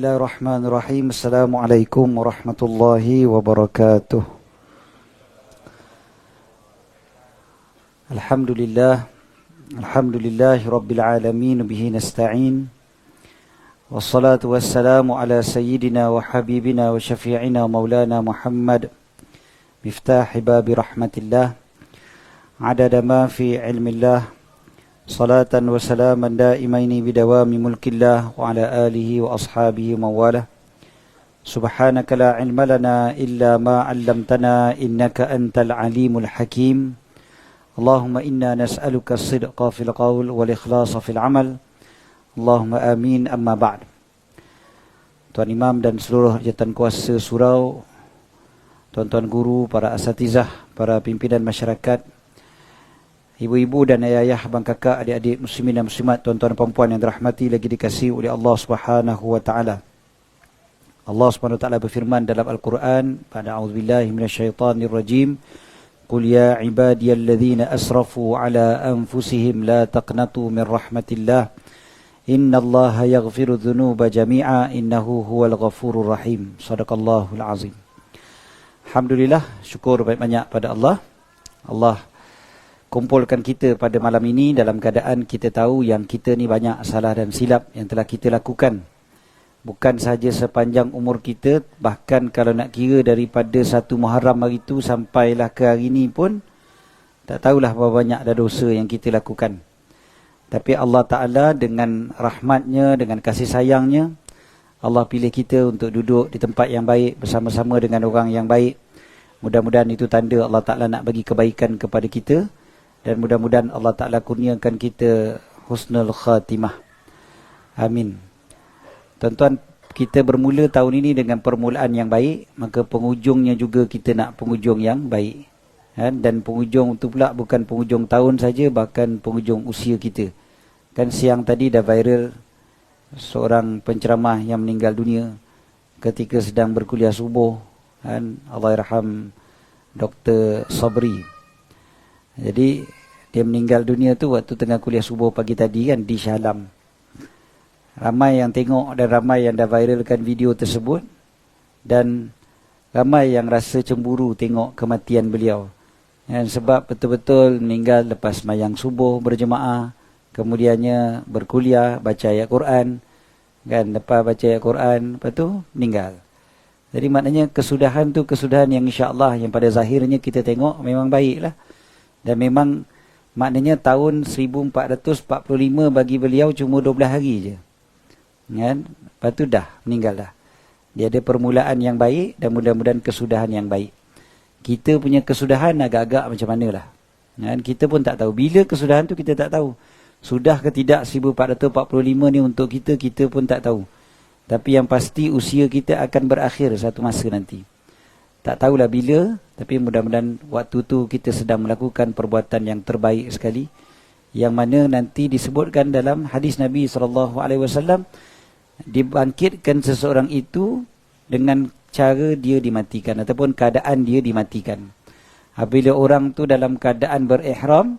Bismillahirrahmanirrahim. Assalamualaikum warahmatullahi wabarakatuh. Alhamdulillahi rabbil alamin, bihi nasta'in. Wassalatu wassalamu ala sayyidina wa habibina wa syafi'ina maulana Muhammad, miftahi babi rahmatillah, adada ma fi ilmillah, salatan wa salaman daimaini bidawami mulkillah wa ala alihi wa ashabihi mawalah. Subhanaka la ilma lana illa ma 'allamtana innaka antal alimul hakim. Allahumma inna nas'aluka as-sidqa fil qawl wal ikhlasa fil amal. Allahumma amin, amma ba'd. Tuan Imam dan seluruh jawatan kuasa surau, tuan-tuan guru, para asatizah, para pimpinan masyarakat, ibu-ibu dan ayah-ayah, abang kakak, adik-adik muslimin dan muslimat, tuan-tuan dan puan-puan yang dirahmati lagi dikasihi oleh Allah Subhanahu wa taala. Allah Subhanahu wa taala berfirman dalam Al-Quran, pada a'udzubillahi minasyaitonir rajim, qul ya ibadiyalladzina asrafu ala anfusihim la taqnatu min rahmatillah innallaha yaghfiru dzunuba jami'a innahu huwal ghafurur rahim. Shadaqallahul azim. Alhamdulillah, syukur banyak-banyak pada Allah. Allah kumpulkan kita pada malam ini dalam keadaan kita tahu yang kita ni banyak salah dan silap yang telah kita lakukan. Bukan sahaja sepanjang umur kita, bahkan kalau nak kira daripada 1 Muharram hari itu sampailah ke hari ini pun, tak tahulah berapa banyak dah dosa yang kita lakukan. Tapi Allah Ta'ala dengan rahmatnya, dengan kasih sayangnya, Allah pilih kita untuk duduk di tempat yang baik bersama-sama dengan orang yang baik. Mudah-mudahan itu tanda Allah Ta'ala nak bagi kebaikan kepada kita. Dan mudah-mudahan Allah Ta'ala kurniakan kita husnul khatimah. Amin. Tuan-tuan, kita bermula tahun ini dengan permulaan yang baik, maka penghujungnya juga kita nak penghujung yang baik. Dan penghujung itu pula bukan penghujung tahun saja, bahkan penghujung usia kita. Kan siang tadi dah viral seorang penceramah yang meninggal dunia ketika sedang berkuliah subuh. Allahyarham Dr. Sabri. Jadi dia meninggal dunia tu waktu tengah kuliah subuh pagi tadi kan di Shah Alam. Ramai yang tengok dan ramai yang dah viralkan video tersebut, dan ramai yang rasa cemburu tengok kematian beliau. Sebab betul-betul meninggal lepas sembahyang subuh berjemaah, kemudiannya berkuliah baca ayat Quran, kan, lepas baca ayat Quran lepas tu meninggal. Jadi maknanya kesudahan tu kesudahan yang insya-Allah yang pada zahirnya kita tengok memang baiklah. Dan memang maknanya tahun 1445 bagi beliau cuma 12 hari je. Kan? Lepas tu dah meninggal dah. Dia ada permulaan yang baik dan mudah-mudahan kesudahan yang baik. Kita punya kesudahan agak-agak macam manalah. Kan? Kita pun tak tahu. Bila kesudahan tu kita tak tahu. Sudah ke tidak 1445 ni untuk kita, kita pun tak tahu. Tapi yang pasti usia kita akan berakhir satu masa nanti. Tak tahulah bila, tapi mudah-mudahan waktu tu kita sedang melakukan perbuatan yang terbaik sekali, yang mana nanti disebutkan dalam hadis Nabi SAW, dibangkitkan seseorang itu dengan cara dia dimatikan ataupun keadaan dia dimatikan. Apabila orang tu dalam keadaan berihram,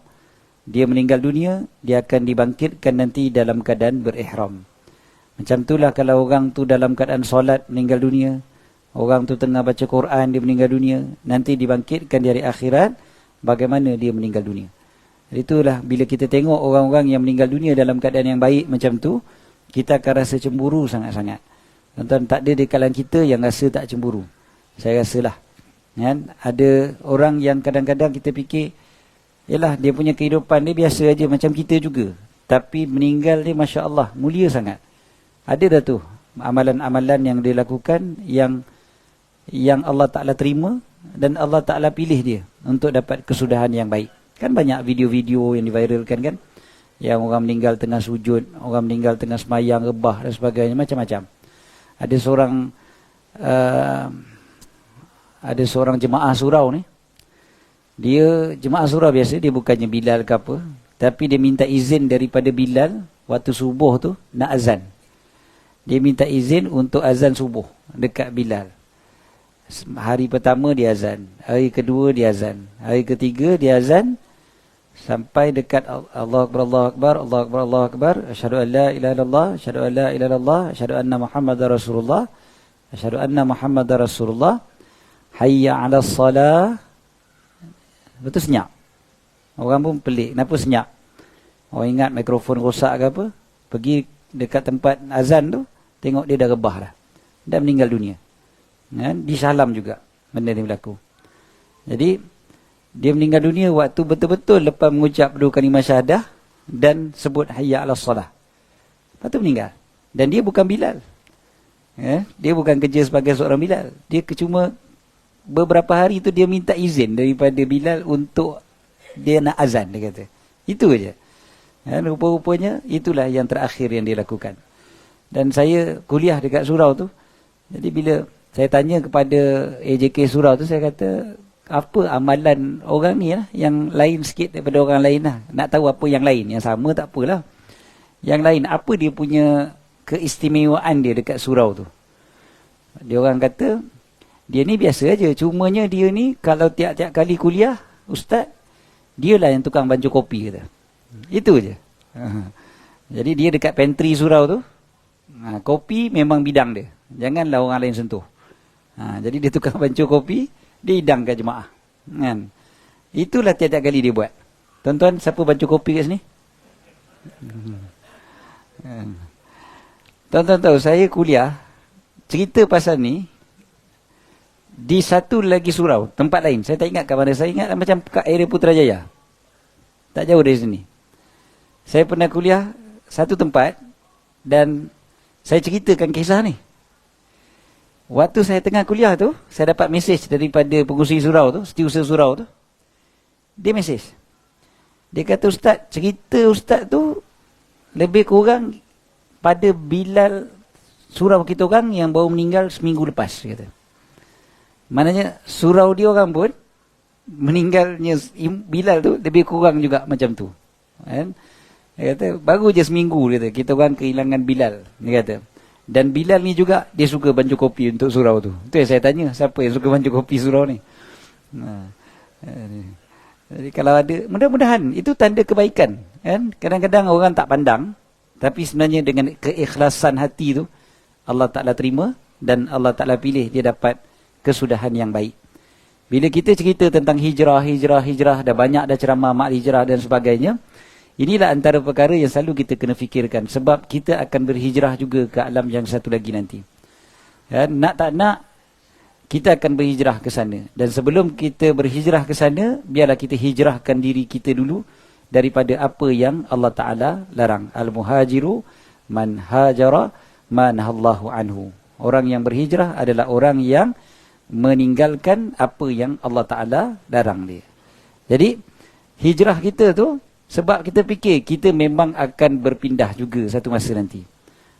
dia meninggal dunia, dia akan dibangkitkan nanti dalam keadaan berihram. Macam itulah kalau orang tu dalam keadaan solat meninggal dunia, orang tu tengah baca Quran, dia meninggal dunia, nanti dibangkitkan di hari akhirat, bagaimana dia meninggal dunia. Jadi itulah bila kita tengok orang-orang yang meninggal dunia dalam keadaan yang baik macam tu, kita akan rasa cemburu sangat-sangat. Tuan-tuan, tak ada di kalangan kita yang rasa tak cemburu. Saya rasalah. Kan? Ada orang yang kadang-kadang kita fikir, yalah dia punya kehidupan dia biasa aja macam kita juga. Tapi meninggal dia Masya Allah, mulia sangat. Ada dah tu amalan-amalan yang dia lakukan yang Allah Ta'ala terima dan Allah Ta'ala pilih dia untuk dapat kesudahan yang baik. Kan banyak video-video yang diviralkan kan, yang orang meninggal tengah sujud, orang meninggal tengah semayang, rebah dan sebagainya, macam-macam. Ada seorang jemaah surau ni, dia jemaah surau biasa, dia bukannya Bilal ke apa, tapi dia minta izin daripada Bilal waktu subuh tu nak azan. Dia minta izin untuk azan subuh dekat Bilal. Hari pertama dia azan, hari kedua dia azan, hari ketiga dia azan, sampai dekat Allahu Akbar, Allahu Akbar, Allahu Akbar, Allahu Akbar, asyhadu an la ilaha illallah, asyhadu an la ilaha illallah, asyhadu anna Muhammadar Rasulullah, asyhadu anna Muhammadar Rasulullah, hayya 'alas salah. Betul senyap. Orang pun pelik, kenapa senyap? Orang ingat mikrofon rosak ke apa? Pergi dekat tempat azan tu, tengok dia dah rebah dah. Dah meninggal dunia. Kan? Di Salam juga benda ni berlaku. Jadi dia meninggal dunia waktu betul-betul lepas mengucap dua kalimah syahadah dan sebut hayya 'alas salah. Lepas tu meninggal. Dan dia bukan Bilal. Dia bukan kerja sebagai seorang Bilal. Dia cuma beberapa hari tu dia minta izin daripada Bilal untuk dia nak azan, dia kata. Itu aja. Rupa-rupanya itulah yang terakhir yang dia lakukan. Dan saya kuliah dekat surau tu. Jadi bila saya tanya kepada AJK surau tu, saya kata, apa amalan orang ni lah, yang lain sikit daripada orang lain lah. Nak tahu apa yang lain, yang sama tak apalah. Yang lain, apa dia punya keistimewaan dia dekat surau tu. Dia orang kata, dia ni biasa aja, cumanya dia ni kalau tiap-tiap kali kuliah, ustaz, dialah yang tukang bancuh kopi, kata. Itu je. Jadi dia dekat pantry surau tu, kopi memang bidang dia. Janganlah orang lain sentuh. Jadi dia tukang bancuh kopi, dia hidangkan jemaah. Kan? Itulah tiap-tiap kali dia buat. Tuan-tuan, siapa bancuh kopi kat sini? Tuan-tuan tahu, saya kuliah, cerita pasal ni, di satu lagi surau, tempat lain. Saya tak ingat kat mana. Saya ingat macam kat area Putrajaya. Tak jauh dari sini. Saya pernah kuliah satu tempat dan saya ceritakan kisah ni. Waktu saya tengah kuliah tu, saya dapat mesej daripada pengurusi surau tu, setiausaha surau tu. Dia mesej. Dia kata, ustaz, cerita ustaz tu lebih kurang pada Bilal surau kita orang yang baru meninggal seminggu lepas, dia kata. Maknanya surau dia orang pun meninggalnya Bilal tu lebih kurang juga macam tu. Kan? Dia kata baru je seminggu, dia kata, kita orang kehilangan Bilal, dia kata. Dan Bilal ni juga dia suka bancuh kopi untuk surau tu. Itu yang saya tanya, siapa yang suka bancuh kopi surau ni? Jadi kalau ada, mudah-mudahan itu tanda kebaikan, kan? Kadang-kadang orang tak pandang, tapi sebenarnya dengan keikhlasan hati tu Allah Ta'ala terima dan Allah Ta'ala pilih dia dapat kesudahan yang baik. Bila kita cerita tentang hijrah, dah banyak dah ceramah mak hijrah dan sebagainya, inilah antara perkara yang selalu kita kena fikirkan, sebab kita akan berhijrah juga ke alam yang satu lagi nanti. Ya, nak tak nak, kita akan berhijrah ke sana. Dan sebelum kita berhijrah ke sana, biarlah kita hijrahkan diri kita dulu daripada apa yang Allah Ta'ala larang. Al-muhajiru man hajara ma nahallahu anhu. Orang yang berhijrah adalah orang yang meninggalkan apa yang Allah Ta'ala larang dia. Jadi hijrah kita tu sebab kita fikir kita memang akan berpindah juga satu masa nanti.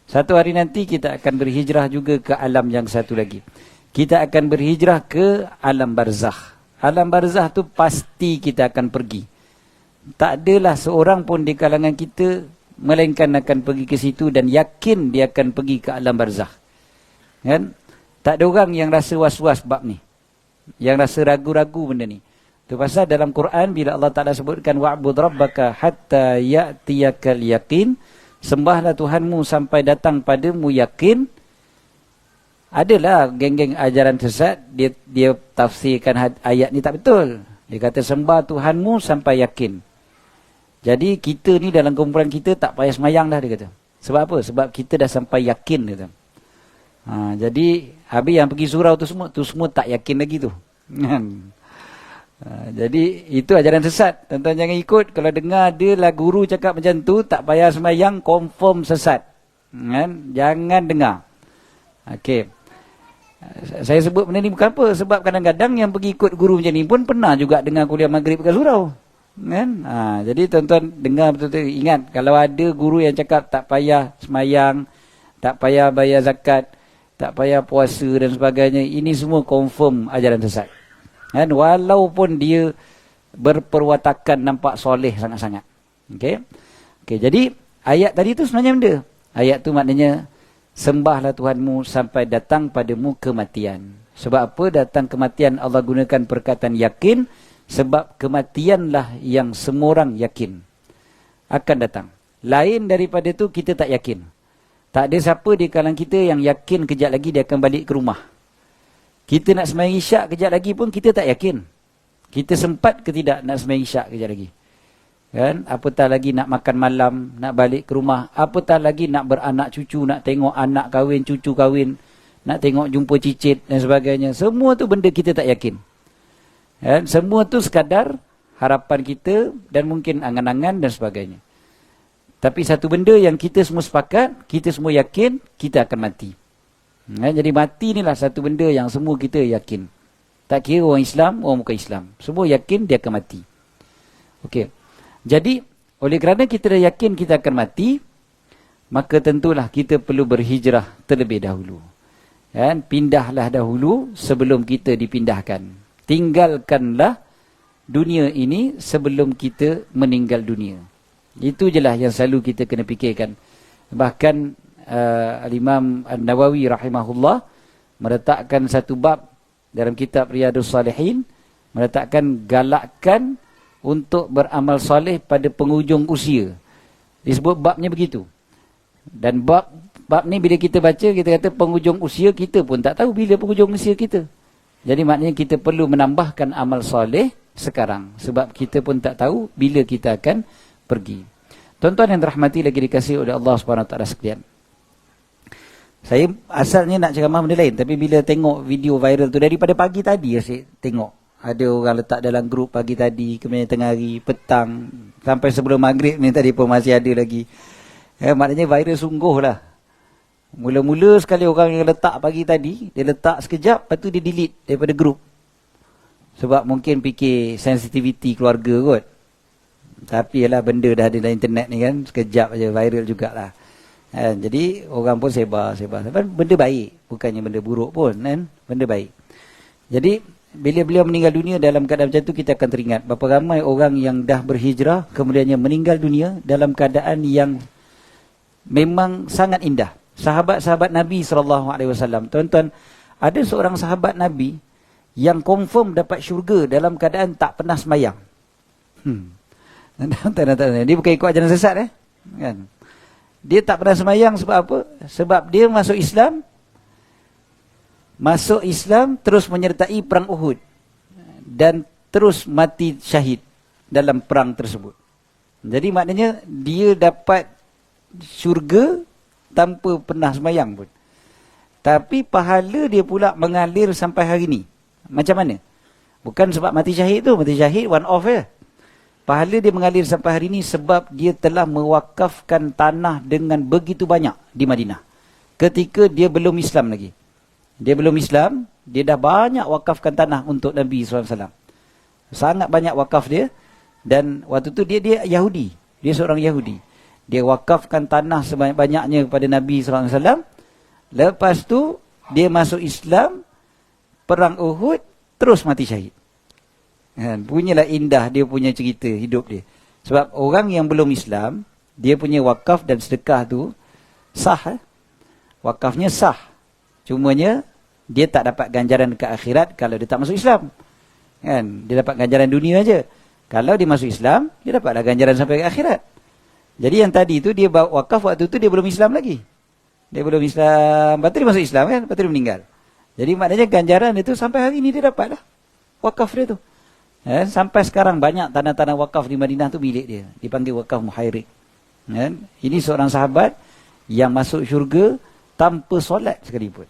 Satu hari nanti kita akan berhijrah juga ke alam yang satu lagi. Kita akan berhijrah ke alam barzakh. Alam barzakh tu pasti kita akan pergi. Tak adalah seorang pun di kalangan kita melainkan akan pergi ke situ dan yakin dia akan pergi ke alam barzakh. Kan? Tak ada orang yang rasa was-was bab ni. Yang rasa ragu-ragu benda ni. Itu pasal dalam Quran bila Allah Ta'ala sebutkan wa'bud rabbaka hatta ya'tiyakal yaqin, sembahlah Tuhanmu sampai datang padamu yakin. Adalah geng-geng ajaran sesat, dia tafsirkan ayat ni tak betul. Dia kata sembah Tuhanmu sampai yakin. Jadi kita ni dalam kumpulan kita tak payah semayang dah, dia kata. Sebab apa? Sebab kita dah sampai yakin, dia kata. Jadi habis yang pergi surau tu semua tak yakin lagi tu. Jadi itu ajaran sesat. Tuan-tuan jangan ikut. Kalau dengar dia lah guru cakap macam tu, tak payah semayang, confirm sesat. Jangan dengar. Okey. Saya sebut benda ni bukan apa, sebab kadang-kadang yang pergi ikut guru macam ni pun pernah juga dengar kuliah maghrib kat surau. Jadi tuan-tuan dengar betul-betul, ingat kalau ada guru yang cakap tak payah semayang, tak payah bayar zakat, tak payah puasa dan sebagainya, ini semua confirm ajaran sesat. Walaupun dia berperwatakan nampak soleh sangat-sangat. Okey. Jadi ayat tadi tu sebenarnya benda. Ayat tu maknanya sembahlah Tuhanmu sampai datang padamu kematian. Sebab apa datang kematian Allah gunakan perkataan yakin? Sebab kematianlah yang semua orang yakin akan datang. Lain daripada itu kita tak yakin. Tak ada siapa di kalangan kita yang yakin kejap lagi dia akan balik ke rumah. Kita nak sembahyang isyak kejap lagi pun kita tak yakin. Kita sempat ke tidak nak sembahyang isyak kejap lagi. Kan? Apatah lagi nak makan malam, nak balik ke rumah. Apatah lagi nak beranak cucu, nak tengok anak kahwin, cucu kahwin, nak tengok jumpa cicit dan sebagainya. Semua tu benda kita tak yakin. Kan? Semua tu sekadar harapan kita dan mungkin angan-angan dan sebagainya. Tapi satu benda yang kita semua sepakat, kita semua yakin, kita akan mati. Jadi mati inilah satu benda yang semua kita yakin. Tak kira orang Islam, orang bukan Islam. Semua yakin dia akan mati. Okey. Jadi, oleh kerana kita dah yakin kita akan mati, maka tentulah kita perlu berhijrah terlebih dahulu. Kan? Pindahlah dahulu sebelum kita dipindahkan. Tinggalkanlah dunia ini sebelum kita meninggal dunia. Itu je lah yang selalu kita kena fikirkan. Bahkan Al-Imam An-Nawawi rahimahullah meletakkan satu bab dalam kitab Riyadhus Salihin, meletakkan galakkan untuk beramal soleh pada penghujung usia. Disebut babnya begitu. Dan bab ni bila kita baca, kita kata penghujung usia, kita pun tak tahu bila penghujung usia kita. Jadi maknanya kita perlu menambahkan amal soleh sekarang. Sebab kita pun tak tahu bila kita akan pergi. Tuan-tuan yang dirahmati lagi dikasihi oleh Allah SWT sekalian. Saya asalnya nak ceramah benda lain, tapi bila tengok video viral tu daripada pagi tadi saya tengok. Ada orang letak dalam grup pagi tadi, kemudian tengah hari, petang, sampai sebelum maghrib ni tadi pun masih ada lagi. Maknanya viral sungguh lah. Mula-mula sekali orang yang letak pagi tadi, dia letak sekejap, lepas tu dia delete daripada grup. Sebab mungkin fikir sensitivity keluarga kot. Tapi yalah benda dah ada dalam internet ni kan, sekejap aja viral jugalah. Jadi orang pun sebar. Benda baik, bukannya benda buruk pun kan, benda baik. Jadi bila beliau meninggal dunia dalam keadaan macam tu, kita akan teringat berapa ramai orang yang dah berhijrah kemudiannya meninggal dunia dalam keadaan yang memang sangat indah. Sahabat-sahabat Nabi SAW, tuan-tuan, ada seorang sahabat Nabi yang confirm dapat syurga dalam keadaan tak pernah sembahyang. Dia bukan ikut ajaran sesat kan? Dia tak pernah sembahyang sebab apa? Sebab dia masuk Islam terus menyertai perang Uhud dan terus mati syahid dalam perang tersebut. Jadi maknanya dia dapat syurga tanpa pernah sembahyang pun. Tapi pahala dia pula mengalir sampai hari ni. Macam mana? Bukan sebab mati syahid tu, mati syahid one off je. Pahala dia mengalir sampai hari ini sebab dia telah mewakafkan tanah dengan begitu banyak di Madinah. Ketika dia belum Islam lagi. Dia belum Islam, dia dah banyak wakafkan tanah untuk Nabi SAW. Sangat banyak wakaf dia. Dan waktu tu dia Yahudi. Dia seorang Yahudi. Dia wakafkan tanah sebanyak-banyaknya kepada Nabi SAW. Lepas tu, dia masuk Islam, perang Uhud, terus mati syahid. Punyalah indah dia punya cerita hidup dia. Sebab orang yang belum Islam, dia punya wakaf dan sedekah tu sah. Wakafnya sah. Cumanya dia tak dapat ganjaran dekat akhirat kalau dia tak masuk Islam. Kan? Dia dapat ganjaran dunia aja. Kalau dia masuk Islam, dia dapatlah ganjaran sampai ke akhirat. Jadi yang tadi tu dia wakaf waktu tu dia belum Islam lagi. Dia belum Islam, lepas tu dia masuk Islam kan, lepas tu dia meninggal. Jadi maknanya ganjaran itu sampai hari ini dia dapat lah. Wakaf dia tu. Sampai sekarang banyak tanah-tanah wakaf di Madinah tu milik dia. Dipanggil wakaf muhairik. Ini seorang sahabat yang masuk syurga tanpa solat sekalipun.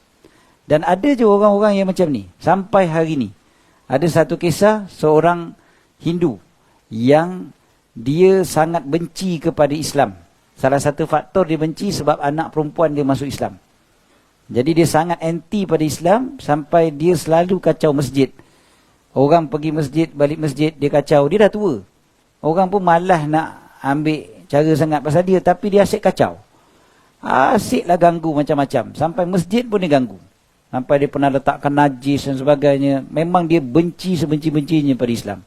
Dan ada je orang-orang yang macam ni. Sampai hari ni. Ada satu kisah seorang Hindu yang dia sangat benci kepada Islam. Salah satu faktor dia benci sebab anak perempuan dia masuk Islam. Jadi dia sangat anti pada Islam sampai dia selalu kacau masjid. Orang pergi masjid, balik masjid, dia kacau. Dia dah tua. Orang pun malas nak ambil cara sangat pasal dia. Tapi dia asyik kacau. Asyiklah ganggu macam-macam. Sampai masjid pun dia ganggu. Sampai dia pernah letakkan najis dan sebagainya. Memang dia benci sebenci-bencinya pada Islam.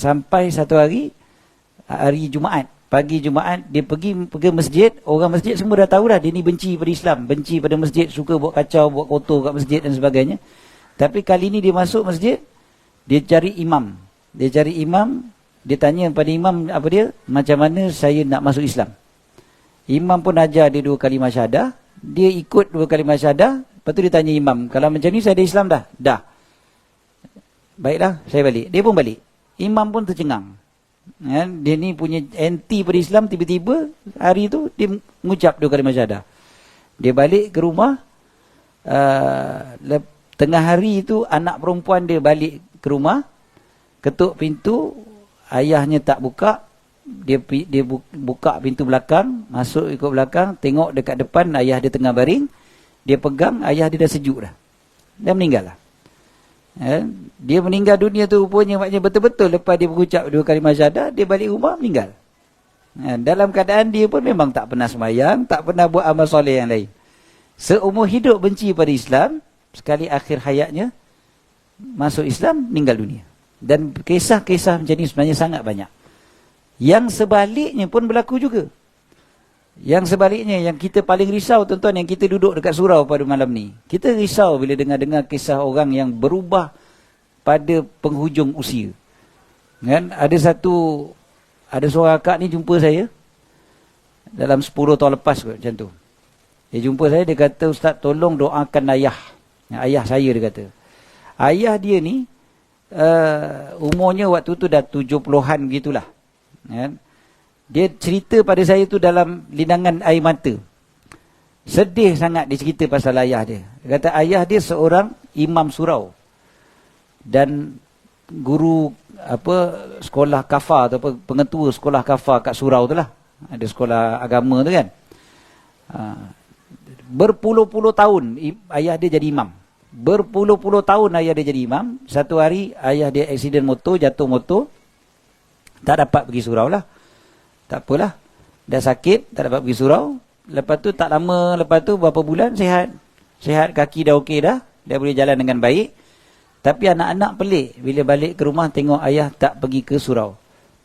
Sampai satu hari Jumaat. Pagi Jumaat, dia pergi masjid. Orang masjid semua dah tahu dah. Dia ni benci pada Islam. Benci pada masjid. Suka buat kacau, buat kotor kat masjid dan sebagainya. Tapi kali ni dia masuk masjid, Dia cari imam. Dia tanya pada imam apa dia, macam mana saya nak masuk Islam. Imam pun ajar dia 2 kalimah syahadah. Dia ikut 2 kalimah syahadah. Lepas tu dia tanya imam, kalau macam ni saya ada Islam dah? Dah. Baiklah, saya balik. Dia pun balik. Imam pun tercengang. Dia ni punya anti pada Islam, tiba-tiba hari tu dia mengucap 2 kalimah syahadah. Dia balik ke rumah. Tengah hari itu anak perempuan dia balik ke rumah, ketuk pintu, ayahnya tak buka. Dia buka pintu belakang, masuk ikut belakang, tengok dekat depan ayah dia tengah baring. Dia pegang, ayah dia dah sejuk dah. Dia meninggal lah. Dia meninggal dunia tu rupanya maknanya betul-betul lepas dia berucap 2 kalimah syahadah, dia balik rumah meninggal. Dalam keadaan dia pun memang tak pernah sembahyang, tak pernah buat amal soleh yang lain. Seumur hidup benci pada Islam, sekali akhir hayatnya masuk Islam, meninggal dunia. Dan kisah-kisah macam ni sebenarnya sangat banyak. Yang sebaliknya pun berlaku juga. Yang sebaliknya, yang kita paling risau tuan-tuan, yang kita duduk dekat surau pada malam ni. Kita risau bila dengar-dengar kisah orang yang berubah pada penghujung usia. Kan? Ada seorang akak ni jumpa saya dalam 10 tahun lepas kot, macam tu. Dia jumpa saya, dia kata, Ustaz tolong doakan ayah. Ayah saya, dia kata. Ayah dia ni umurnya waktu tu dah 70-an begitulah. Kan? Dia cerita pada saya tu dalam linangan air mata. Sedih sangat dia cerita pasal ayah dia. Dia kata ayah dia seorang imam surau. Dan guru sekolah kafar atau pengetua sekolah kafar kat surau tu lah. Ada sekolah agama tu kan. Berpuluh-puluh tahun ayah dia jadi imam. Berpuluh-puluh tahun ayah dia jadi imam. Satu hari ayah dia aksiden motor, jatuh motor. Tak dapat pergi surau lah. Tak apalah. Dah sakit, tak dapat pergi surau. Lepas tu tak lama, lepas tu berapa bulan sihat. Sihat, kaki dah okey dah. Dia boleh jalan dengan baik. Tapi anak-anak pelik bila balik ke rumah tengok ayah tak pergi ke surau.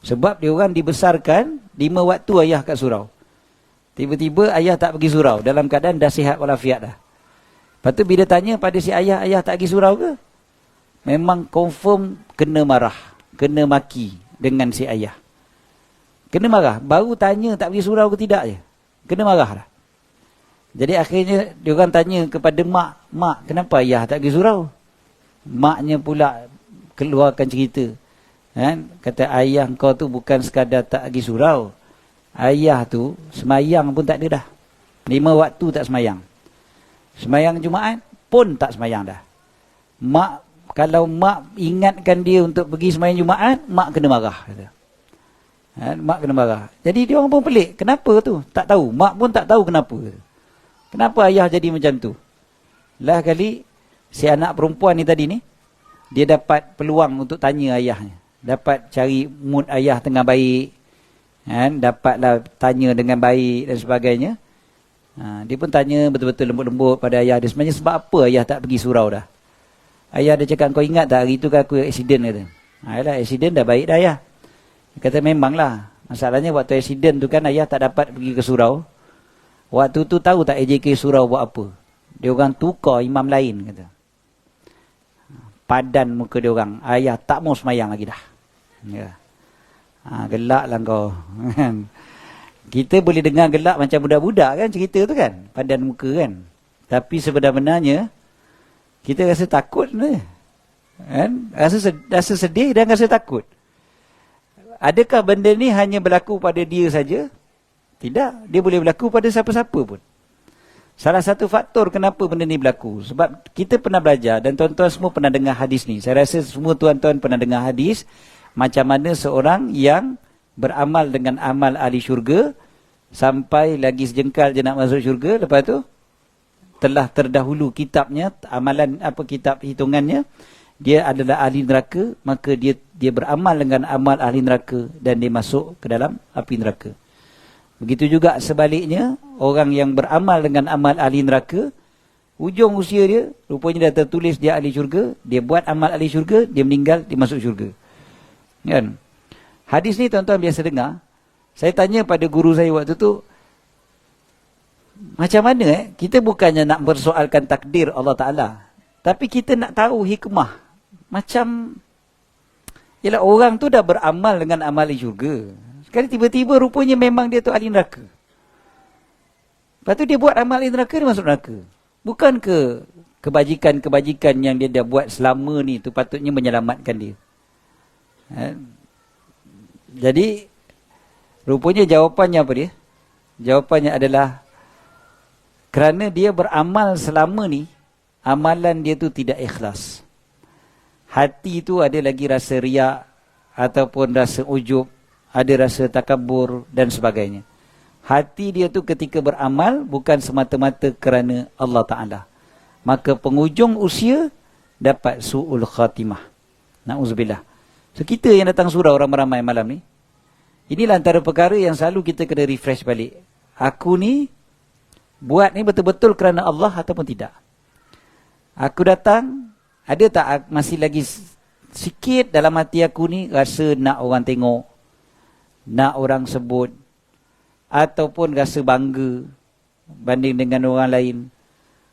Sebab dia orang dibesarkan 5 waktu ayah kat surau. Tiba-tiba ayah tak pergi surau. Dalam keadaan dah sihat walafiat dah. Lepas tu bila tanya pada si ayah, ayah tak pergi surau ke? Memang confirm kena marah. Kena maki dengan si ayah. Kena marah. Baru tanya tak pergi surau ke tidak je. Kena marah dah. Jadi akhirnya dia orang tanya kepada mak. Mak, kenapa ayah tak pergi surau? Maknya pula keluarkan cerita. Kan? Kata ayah kau tu bukan sekadar tak pergi surau. Ayah tu semayang pun tak ada dah. 5 waktu tak semayang. Semayang Jumaat pun tak semayang dah. Mak, kalau mak ingatkan dia untuk pergi semayang Jumaat, mak kena marah. Kata. Mak kena marah. Jadi dia orang pun pelik. Kenapa tu? Tak tahu. Mak pun tak tahu kenapa. Kenapa ayah jadi macam tu? Lah kali si anak perempuan ni tadi ni, dia dapat peluang untuk tanya ayahnya. Dapat cari mood ayah tengah baik. Dapatlah tanya dengan baik dan sebagainya. Dia pun tanya betul-betul lembut-lembut pada ayah dia. Sebenarnya sebab apa ayah tak pergi surau dah? Ayah dia cakap, kau ingat tak hari tu kan aku aksiden kata. Yalah, aksiden dah baik dah ayah. Dia kata memanglah. Masalahnya waktu aksiden tu kan ayah tak dapat pergi ke surau. Waktu tu tahu tak AJK surau buat apa? Dia orang tukar imam lain kata. Padan muka dia orang. Ayah tak mau semayang lagi dah. Ya. Gelak lah kau. Kita boleh dengar gelak macam budak-budak kan cerita tu kan. Padan muka kan. Tapi sebenarnya kita rasa takut ni. Kan? Rasa sedih dan rasa takut. Adakah benda ni hanya berlaku pada dia saja? Tidak. Dia boleh berlaku pada siapa-siapa pun. Salah satu faktor kenapa benda ni berlaku. Sebab kita pernah belajar dan tuan-tuan semua pernah dengar hadis ni. Saya rasa semua tuan-tuan pernah dengar hadis. Macam mana seorang yang beramal dengan amal ahli syurga. Sampai lagi sejengkal je nak masuk syurga. Lepas tu telah terdahulu kitabnya. Amalan kitab hitungannya. Dia adalah ahli neraka. Maka dia beramal dengan amal ahli neraka. Dan dia masuk ke dalam api neraka. Begitu juga sebaliknya, orang yang beramal dengan amal ahli neraka, ujung usia dia, rupanya dah tertulis dia ahli syurga, dia buat amal ahli syurga, dia meninggal, dia masuk syurga. Kan? Hadis ni tuan-tuan biasa dengar. Saya tanya pada guru saya waktu tu, macam mana kita bukannya nak persoalkan takdir Allah Ta'ala, tapi kita nak tahu hikmah. Macam Ialah orang tu dah beramal dengan amal syurga. Sekarang tiba-tiba rupanya memang dia tu ahli neraka. Lepas tu dia buat amal ahli neraka, dia masuk neraka. Bukan ke kebajikan-kebajikan yang dia dah buat selama ni tu patutnya menyelamatkan dia. Jadi rupanya jawapannya apa dia? Jawapannya adalah kerana dia beramal selama ni, amalan dia tu tidak ikhlas. Hati tu ada lagi rasa riak ataupun rasa ujub, ada rasa takabur dan sebagainya. Hati dia tu ketika beramal bukan semata-mata kerana Allah Ta'ala. Maka penghujung usia dapat su'ul khatimah. Na'udzubillah. So kita yang datang surau orang ramai malam ni, inilah antara perkara yang selalu kita kena refresh balik. Aku ni buat ni betul-betul kerana Allah ataupun tidak? Aku datang, ada tak masih lagi sikit dalam hati aku ni rasa nak orang tengok, nak orang sebut, ataupun rasa bangga banding dengan orang lain,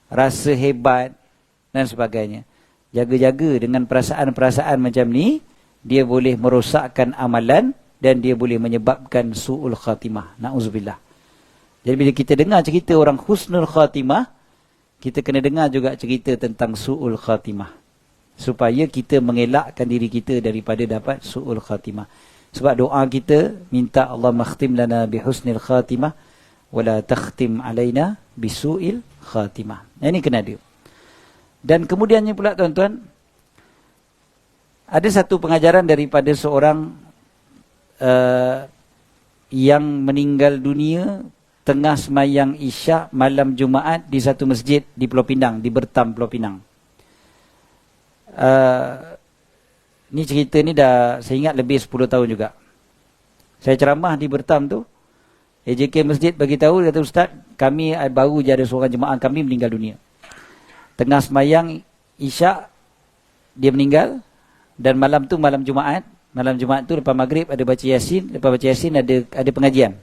rasa hebat dan sebagainya. Jaga-jaga dengan perasaan-perasaan macam ni, dia boleh merosakkan amalan dan dia boleh menyebabkan su'ul khatimah. Na'udzubillah. Jadi bila kita dengar cerita orang husnul khatimah, kita kena dengar juga cerita tentang su'ul khatimah, supaya kita mengelakkan diri kita daripada dapat su'ul khatimah. Sebab doa kita minta Allah makhtim lana bihusnil khatimah wala takhtim alaina bisu'il khatimah. Ini kena ada. Dan kemudiannya pula tuan-tuan, ada satu pengajaran daripada seorang yang meninggal dunia tengah semayang Isyak malam Jumaat di satu masjid di Pulau Pinang, di Bertam, Pulau Pinang. Ni cerita ni dah saya ingat lebih 10 tahun juga. Saya ceramah di Bertam tu, AJK Masjid bagi tahu, kata ustaz, kami baru je ada seorang jemaah kami meninggal dunia. Tengah semayang Isyak dia meninggal, dan malam tu malam Jumaat. Malam Jumaat tu lepas maghrib ada baca Yasin, lepas baca Yasin ada pengajian.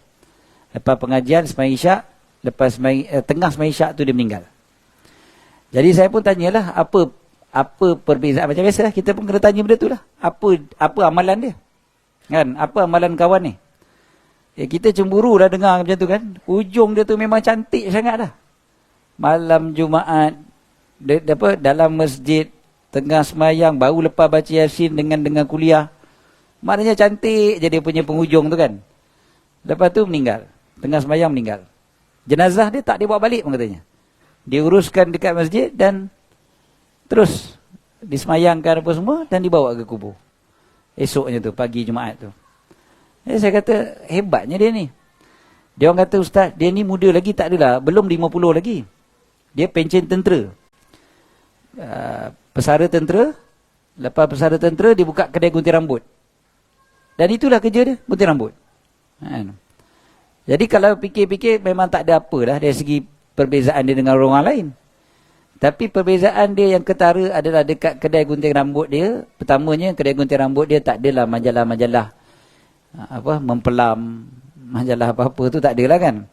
Lepas pengajian semayang Isyak, lepas tengah semayang Isyak tu dia meninggal. Jadi saya pun tanyalah apa perbezaan, macam biasa kita pun kena tanya benda tu lah. Apa amalan dia? Kan? Apa amalan kawan ni? Kita cemburu dah dengar macam tu kan. Ujung dia tu memang cantik sangat dah. Malam Jumaat dalam masjid tengah semayang, baru lepas baca Yasin dengan kuliah. Maknanya cantik je dia punya penghujung tu kan. Lepas tu meninggal. Tengah semayang meninggal. Jenazah dia tak dibawa balik pun katanya. Dia uruskan dekat masjid dan terus disemayangkan apa semua dan dibawa ke kubur. Esoknya tu, pagi Jumaat tu. Jadi saya kata, hebatnya dia ni. Dia orang kata, ustaz, dia ni muda lagi, tak adalah, belum 50 lagi. Dia pencen tentera. Pesara tentera. Lepas pesara tentera, dia buka kedai gunting rambut. Dan itulah kerja dia, gunting rambut. Jadi kalau fikir-fikir, memang tak ada apa lah dari segi perbezaan dia dengan orang lain. Tapi perbezaan dia yang ketara adalah dekat kedai gunting rambut dia. Pertamanya, kedai gunting rambut dia tak adalah majalah-majalah mempelam, majalah apa-apa tu tak adalah kan.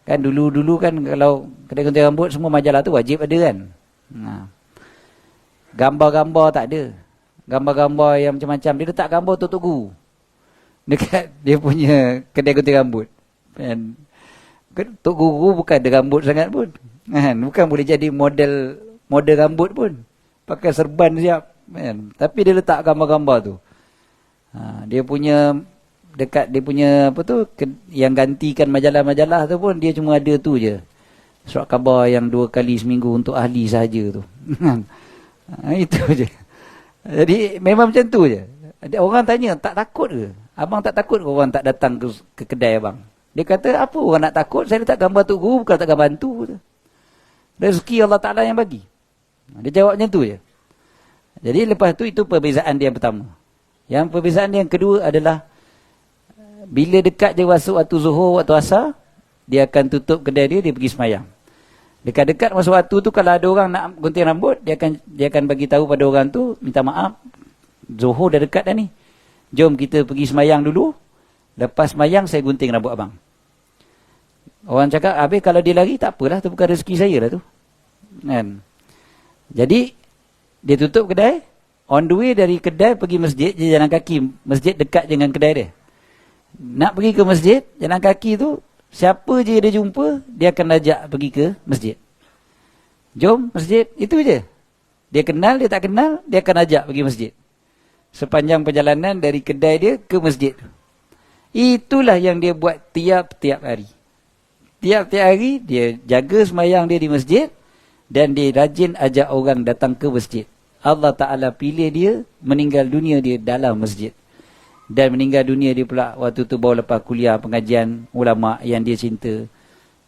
Kan dulu-dulu kan kalau kedai gunting rambut semua majalah tu wajib ada kan. Gambar-gambar tak ada. Gambar-gambar yang macam-macam. Dia letak gambar Tok Guru dekat dia punya kedai gunting rambut. Dan Tok Guru bukan ada rambut sangat pun. Bukan boleh jadi model rambut pun. Pakai serban siap. Tapi dia letak gambar-gambar tu. Dia punya dekat dia punya apa tu yang gantikan majalah-majalah tu pun dia cuma ada tu je. Surat khabar yang 2 kali seminggu untuk ahli sahaja tu. Itu je. Jadi memang macam tu je. Orang tanya, tak takut ke? Abang tak takut ke orang tak datang ke kedai abang? Dia kata, apa orang nak takut? Saya letak gambar Tok Guru, bukan letak gambar hantu tu. Rezeki Allah Ta'ala yang bagi. Dia jawab macam tu je. Jadi lepas tu itu perbezaan dia yang pertama. Yang perbezaan dia yang kedua adalah bila dekat je waktu zuhur, waktu asar, dia akan tutup kedai dia pergi semayang. Dekat-dekat masa waktu tu kalau ada orang nak gunting rambut, dia akan bagi tahu pada orang tu, minta maaf, zuhur dah dekat dah ni. Jom kita pergi semayang dulu. Lepas semayang saya gunting rambut abang. Orang cakap, habis kalau dia lari tak apalah, tu bukan rezeki saya lah tu. Kan? Jadi dia tutup kedai, On the way dari kedai pergi masjid, dia jalan kaki. Masjid dekat dengan kedai dia. Nak pergi ke masjid, jalan kaki tu, siapa je dia jumpa, dia akan ajak pergi ke masjid. Jom masjid, itu je. Dia kenal, dia tak kenal, dia akan ajak pergi masjid. Sepanjang perjalanan dari kedai dia ke masjid. Itulah yang dia buat tiap-tiap hari. Tiap-tiap hari, dia jaga sembahyang dia di masjid, dan dia rajin ajak orang datang ke masjid. Allah Ta'ala pilih dia, meninggal dunia dia dalam masjid. Dan meninggal dunia dia pula waktu tu baru lepas kuliah pengajian ulama yang dia cinta,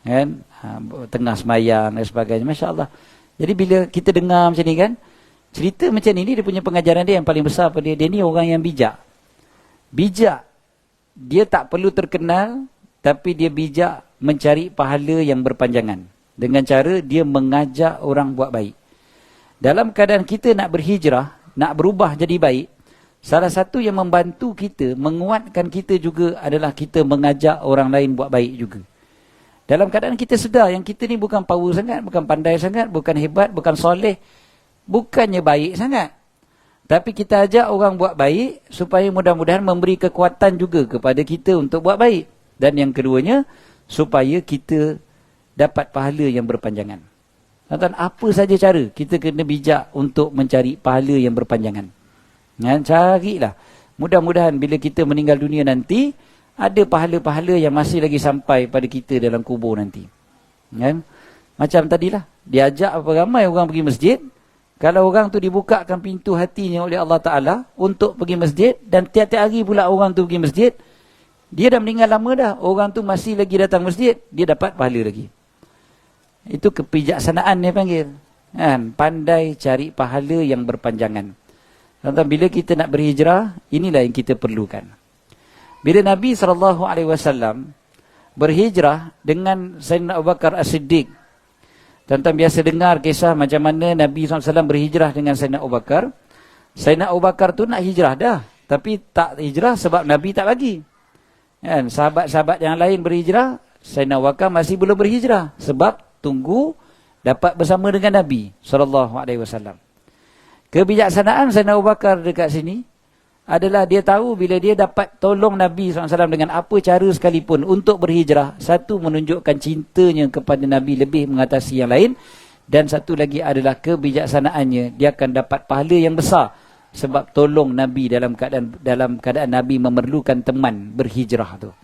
kan, tengah sembahyang dan sebagainya. Masya Allah. Jadi bila kita dengar macam ni kan, cerita macam ni, dia punya pengajaran dia yang paling besar pada dia ni orang yang bijak. Bijak, dia tak perlu terkenal, tapi dia bijak mencari pahala yang berpanjangan dengan cara dia mengajak orang buat baik. Dalam keadaan kita nak berhijrah, nak berubah jadi baik, salah satu yang membantu kita, menguatkan kita juga adalah kita mengajak orang lain buat baik juga. Dalam keadaan kita sedar yang kita ni bukan power sangat, bukan pandai sangat, bukan hebat, bukan soleh, bukannya baik sangat. Tapi kita ajak orang buat baik supaya mudah-mudahan memberi kekuatan juga kepada kita untuk buat baik. Dan yang keduanya, supaya kita dapat pahala yang berpanjangan. Tuan-tuan, apa saja cara kita kena bijak untuk mencari pahala yang berpanjangan. Carilah. Mudah-mudahan bila kita meninggal dunia nanti, ada pahala-pahala yang masih lagi sampai pada kita dalam kubur nanti. Macam tadilah, diajak apa ramai orang pergi masjid. Kalau orang tu dibukakan pintu hatinya oleh Allah Ta'ala untuk pergi masjid, dan tiap-tiap hari pula orang tu pergi masjid, dia dah meninggal lama dah, orang tu masih lagi datang masjid, dia dapat pahala lagi. Itu kebijaksanaan dia panggil. Pandai cari pahala yang berpanjangan. Tuan-tuan, bila kita nak berhijrah, inilah yang kita perlukan. Bila Nabi SAW berhijrah dengan Sayyidina Abu Bakar As-Siddiq, tuan-tuan biasa dengar kisah macam mana Nabi SAW berhijrah dengan Sayyidina Abu Bakar. Sayyidina Abu Bakar tu nak hijrah dah, tapi tak hijrah sebab Nabi tak bagi. Sahabat-sahabat yang lain berhijrah, Sayyidina Abu Bakar masih belum berhijrah sebab tunggu dapat bersama dengan Nabi SAW. Kebijaksanaan Sayyidina Abu Bakar dekat sini adalah dia tahu bila dia dapat tolong Nabi SAW dengan apa cara sekalipun untuk berhijrah. Satu, menunjukkan cintanya kepada Nabi lebih mengatasi yang lain. Dan satu lagi adalah kebijaksanaannya. Dia akan dapat pahala yang besar sebab tolong Nabi dalam keadaan Nabi memerlukan teman berhijrah tu.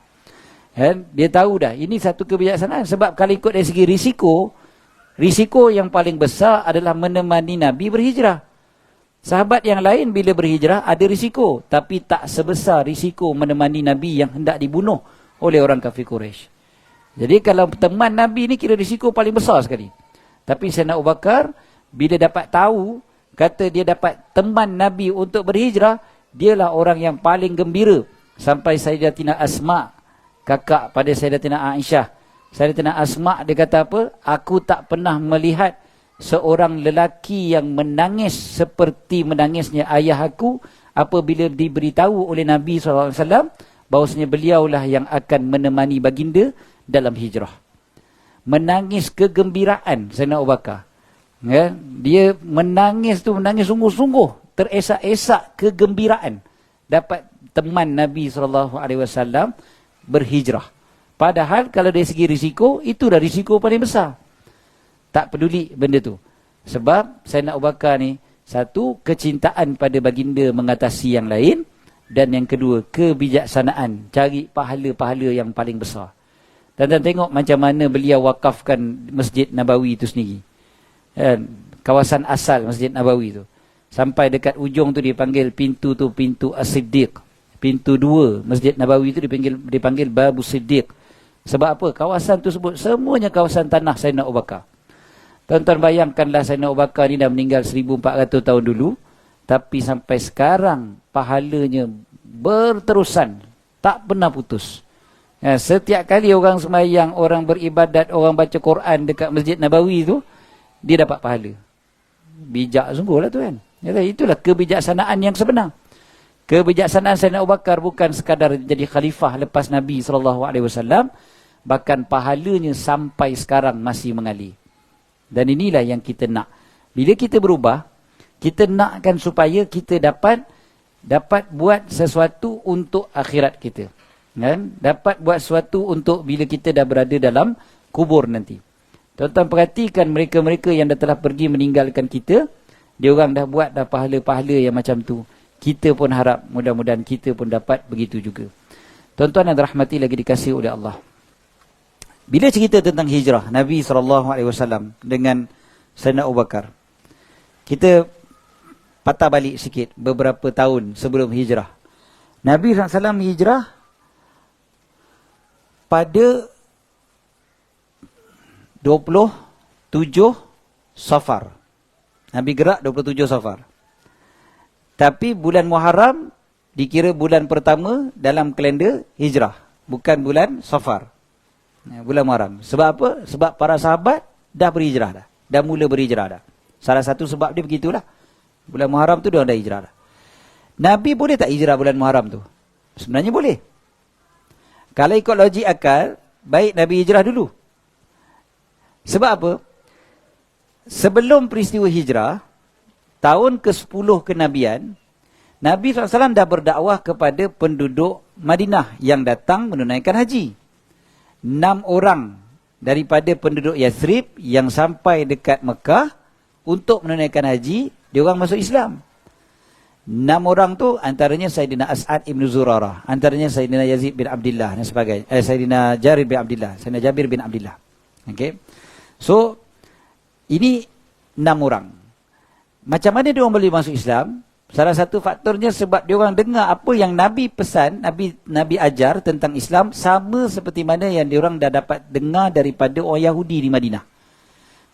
Dia tahu dah, ini satu kebijaksanaan. Sebab kalau ikut dari segi risiko yang paling besar adalah menemani Nabi berhijrah. Sahabat yang lain bila berhijrah ada risiko, tapi tak sebesar risiko menemani Nabi yang hendak dibunuh oleh orang kafir Quraisy. Jadi kalau teman Nabi ni kira risiko paling besar sekali. Tapi Sayyidina Abu Bakar bila dapat tahu, kata dia dapat teman Nabi untuk berhijrah, dialah orang yang paling gembira. Sampai Sayyidatina Asma, kakak pada Sayyidatina Aisyah, Sayyidatina Asma dia kata apa? Aku tak pernah melihat seorang lelaki yang menangis seperti menangisnya ayah aku apabila diberitahu oleh Nabi SAW bahawasanya beliaulah yang akan menemani baginda dalam hijrah. Menangis kegembiraan Sayyidina Abu Bakar. Dia menangis tu, menangis sungguh-sungguh, teresak-esak kegembiraan dapat teman Nabi SAW berhijrah. Padahal kalau dari segi risiko, itu dah risiko paling besar. Tak peduli benda tu. Sebab Sayyidina Abu Bakar ni, satu, kecintaan pada baginda mengatasi yang lain. Dan yang kedua, kebijaksanaan. Cari pahala-pahala yang paling besar. Dan tengok macam mana beliau wakafkan Masjid Nabawi itu sendiri. Kawasan asal Masjid Nabawi tu. Sampai dekat ujung tu dipanggil pintu tu, pintu As-Siddiq. Pintu 2 Masjid Nabawi tu dipanggil Babu Siddiq. Sebab apa? Kawasan tu sebut semuanya kawasan tanah Sayyidina Abu Bakar. Tuan-tuan bayangkanlah Sayyidina Abu Bakar ni dah meninggal 1400 tahun dulu. Tapi sampai sekarang pahalanya berterusan. Tak pernah putus. Setiap kali orang sembahyang, orang beribadat, orang baca Quran dekat Masjid Nabawi tu, dia dapat pahala. Bijak sungguh lah tu kan. Itulah kebijaksanaan yang sebenar. Kebijaksanaan Sayyidina Abu Bakar bukan sekadar jadi khalifah lepas Nabi SAW. Bahkan pahalanya sampai sekarang masih mengalir. Dan inilah yang kita nak. Bila kita berubah, Kita nakkan supaya kita dapat buat sesuatu untuk akhirat kita. Kan? Dapat buat sesuatu untuk bila kita dah berada dalam kubur nanti. Tuan-tuan perhatikan mereka-mereka yang dah telah pergi meninggalkan kita, dia orang dah buat dah pahala-pahala yang macam tu. Kita pun harap mudah-mudahan kita pun dapat begitu juga. Tuan-tuan yang dirahmati lagi dikasihi oleh Allah. Bila cerita tentang hijrah Nabi SAW dengan Sayyidina Abu Bakar, kita patah balik sikit beberapa tahun sebelum hijrah. Nabi SAW hijrah pada 27 Safar. Nabi gerak 27 Safar. Tapi bulan Muharram dikira bulan pertama dalam kalender hijrah, bukan bulan Safar. Bulan Muharram. Sebab apa? Sebab para sahabat dah berhijrah dah. Dah mula berhijrah dah. Salah satu sebab dia begitulah. Bulan Muharram tu dia dah hijrah dah. Nabi boleh tak hijrah bulan Muharram tu? Sebenarnya boleh. Kalau ikut logik akal, baik Nabi hijrah dulu. Sebab apa? Sebelum peristiwa hijrah, tahun ke-10 kenabian, Nabi SAW dah berdakwah kepada penduduk Madinah yang datang menunaikan haji. 6 orang daripada penduduk Yathrib yang sampai dekat Mekah untuk menunaikan haji, dia orang masuk Islam. 6 orang tu antaranya Sayyidina As'ad ibn Zurarah, antaranya Sayyidina Yazid bin Abdullah dan sebagainya. Sayyidina Jarir bin Abdullah, Sayyidina Jabir bin Abdullah. Okey. So ini 6 orang. Macam mana dia orang boleh masuk Islam? Salah satu faktornya sebab dia orang dengar apa yang Nabi pesan, Nabi ajar tentang Islam sama seperti mana yang dia orang dah dapat dengar daripada orang Yahudi di Madinah.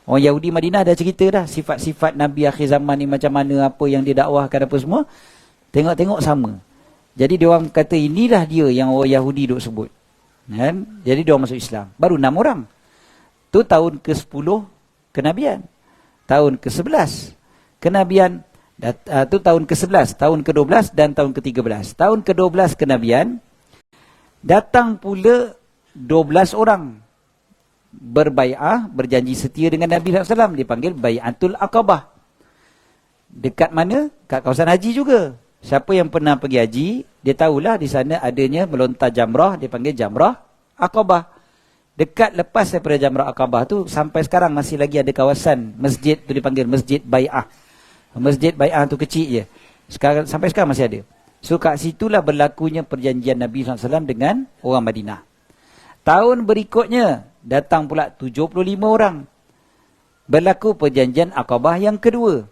Orang Yahudi Madinah dah cerita dah sifat-sifat Nabi akhir zaman ni macam mana, apa yang dia dakwahkan apa semua. Tengok-tengok sama. Jadi dia orang kata inilah dia yang orang Yahudi duk sebut. Kan? Jadi dia orang masuk Islam. Baru 6 orang. Tu tahun ke-10 kenabian. Tahun ke-11 kenabian, tu tahun ke-11, tahun ke-12 dan tahun ke-13. Tahun ke-12 kenabian, datang pula 12 orang berbai'ah, berjanji setia dengan Nabi SAW. Dipanggil Bai'atul Aqabah. Dekat mana? Kat kawasan haji juga. Siapa yang pernah pergi haji, dia tahulah di sana adanya melontar jamrah, dia panggil Jamrah Aqabah. Dekat lepas daripada Jamrah Aqabah tu, sampai sekarang masih lagi ada kawasan masjid tu dipanggil Masjid Bai'ah. Masjid Bai'ah tu kecil je. Sampai sekarang masih ada. So kat situlah berlakunya perjanjian Nabi SAW dengan orang Madinah. Tahun berikutnya, datang pula 75 orang. Berlaku perjanjian Aqabah yang kedua.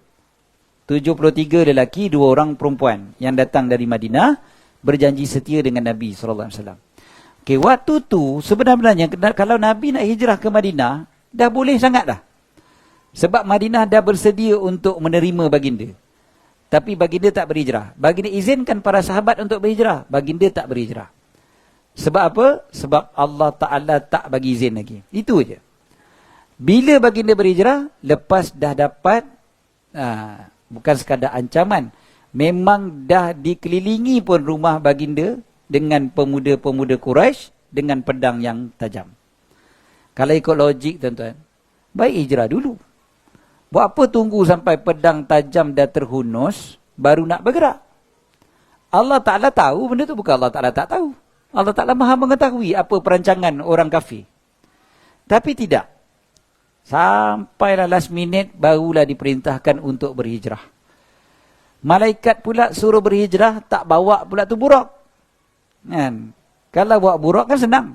73 lelaki, 2 orang perempuan yang datang dari Madinah, berjanji setia dengan Nabi SAW. Okay, waktu tu sebenarnya kalau Nabi nak hijrah ke Madinah, dah boleh sangat dah. Sebab Madinah dah bersedia untuk menerima baginda. Tapi baginda tak berhijrah. Baginda izinkan para sahabat untuk berhijrah. Baginda tak berhijrah. Sebab apa? Sebab Allah Ta'ala tak bagi izin lagi. Itu je. Bila baginda berhijrah, lepas dah dapat, bukan sekadar ancaman, memang dah dikelilingi pun rumah baginda dengan pemuda-pemuda Quraisy dengan pedang yang tajam. Kalau ikut logik tuan-tuan, baik hijrah dulu. Buat apa tunggu sampai pedang tajam dah terhunus, baru nak bergerak? Allah Ta'ala tahu benda tu, bukan Allah Ta'ala tak tahu. Allah Ta'ala maha mengetahui apa perancangan orang kafir. Tapi tidak. Sampailah last minute, barulah diperintahkan untuk berhijrah. Malaikat pula suruh berhijrah, tak bawa pula tu burak. Kan? Kalau bawa burak kan senang.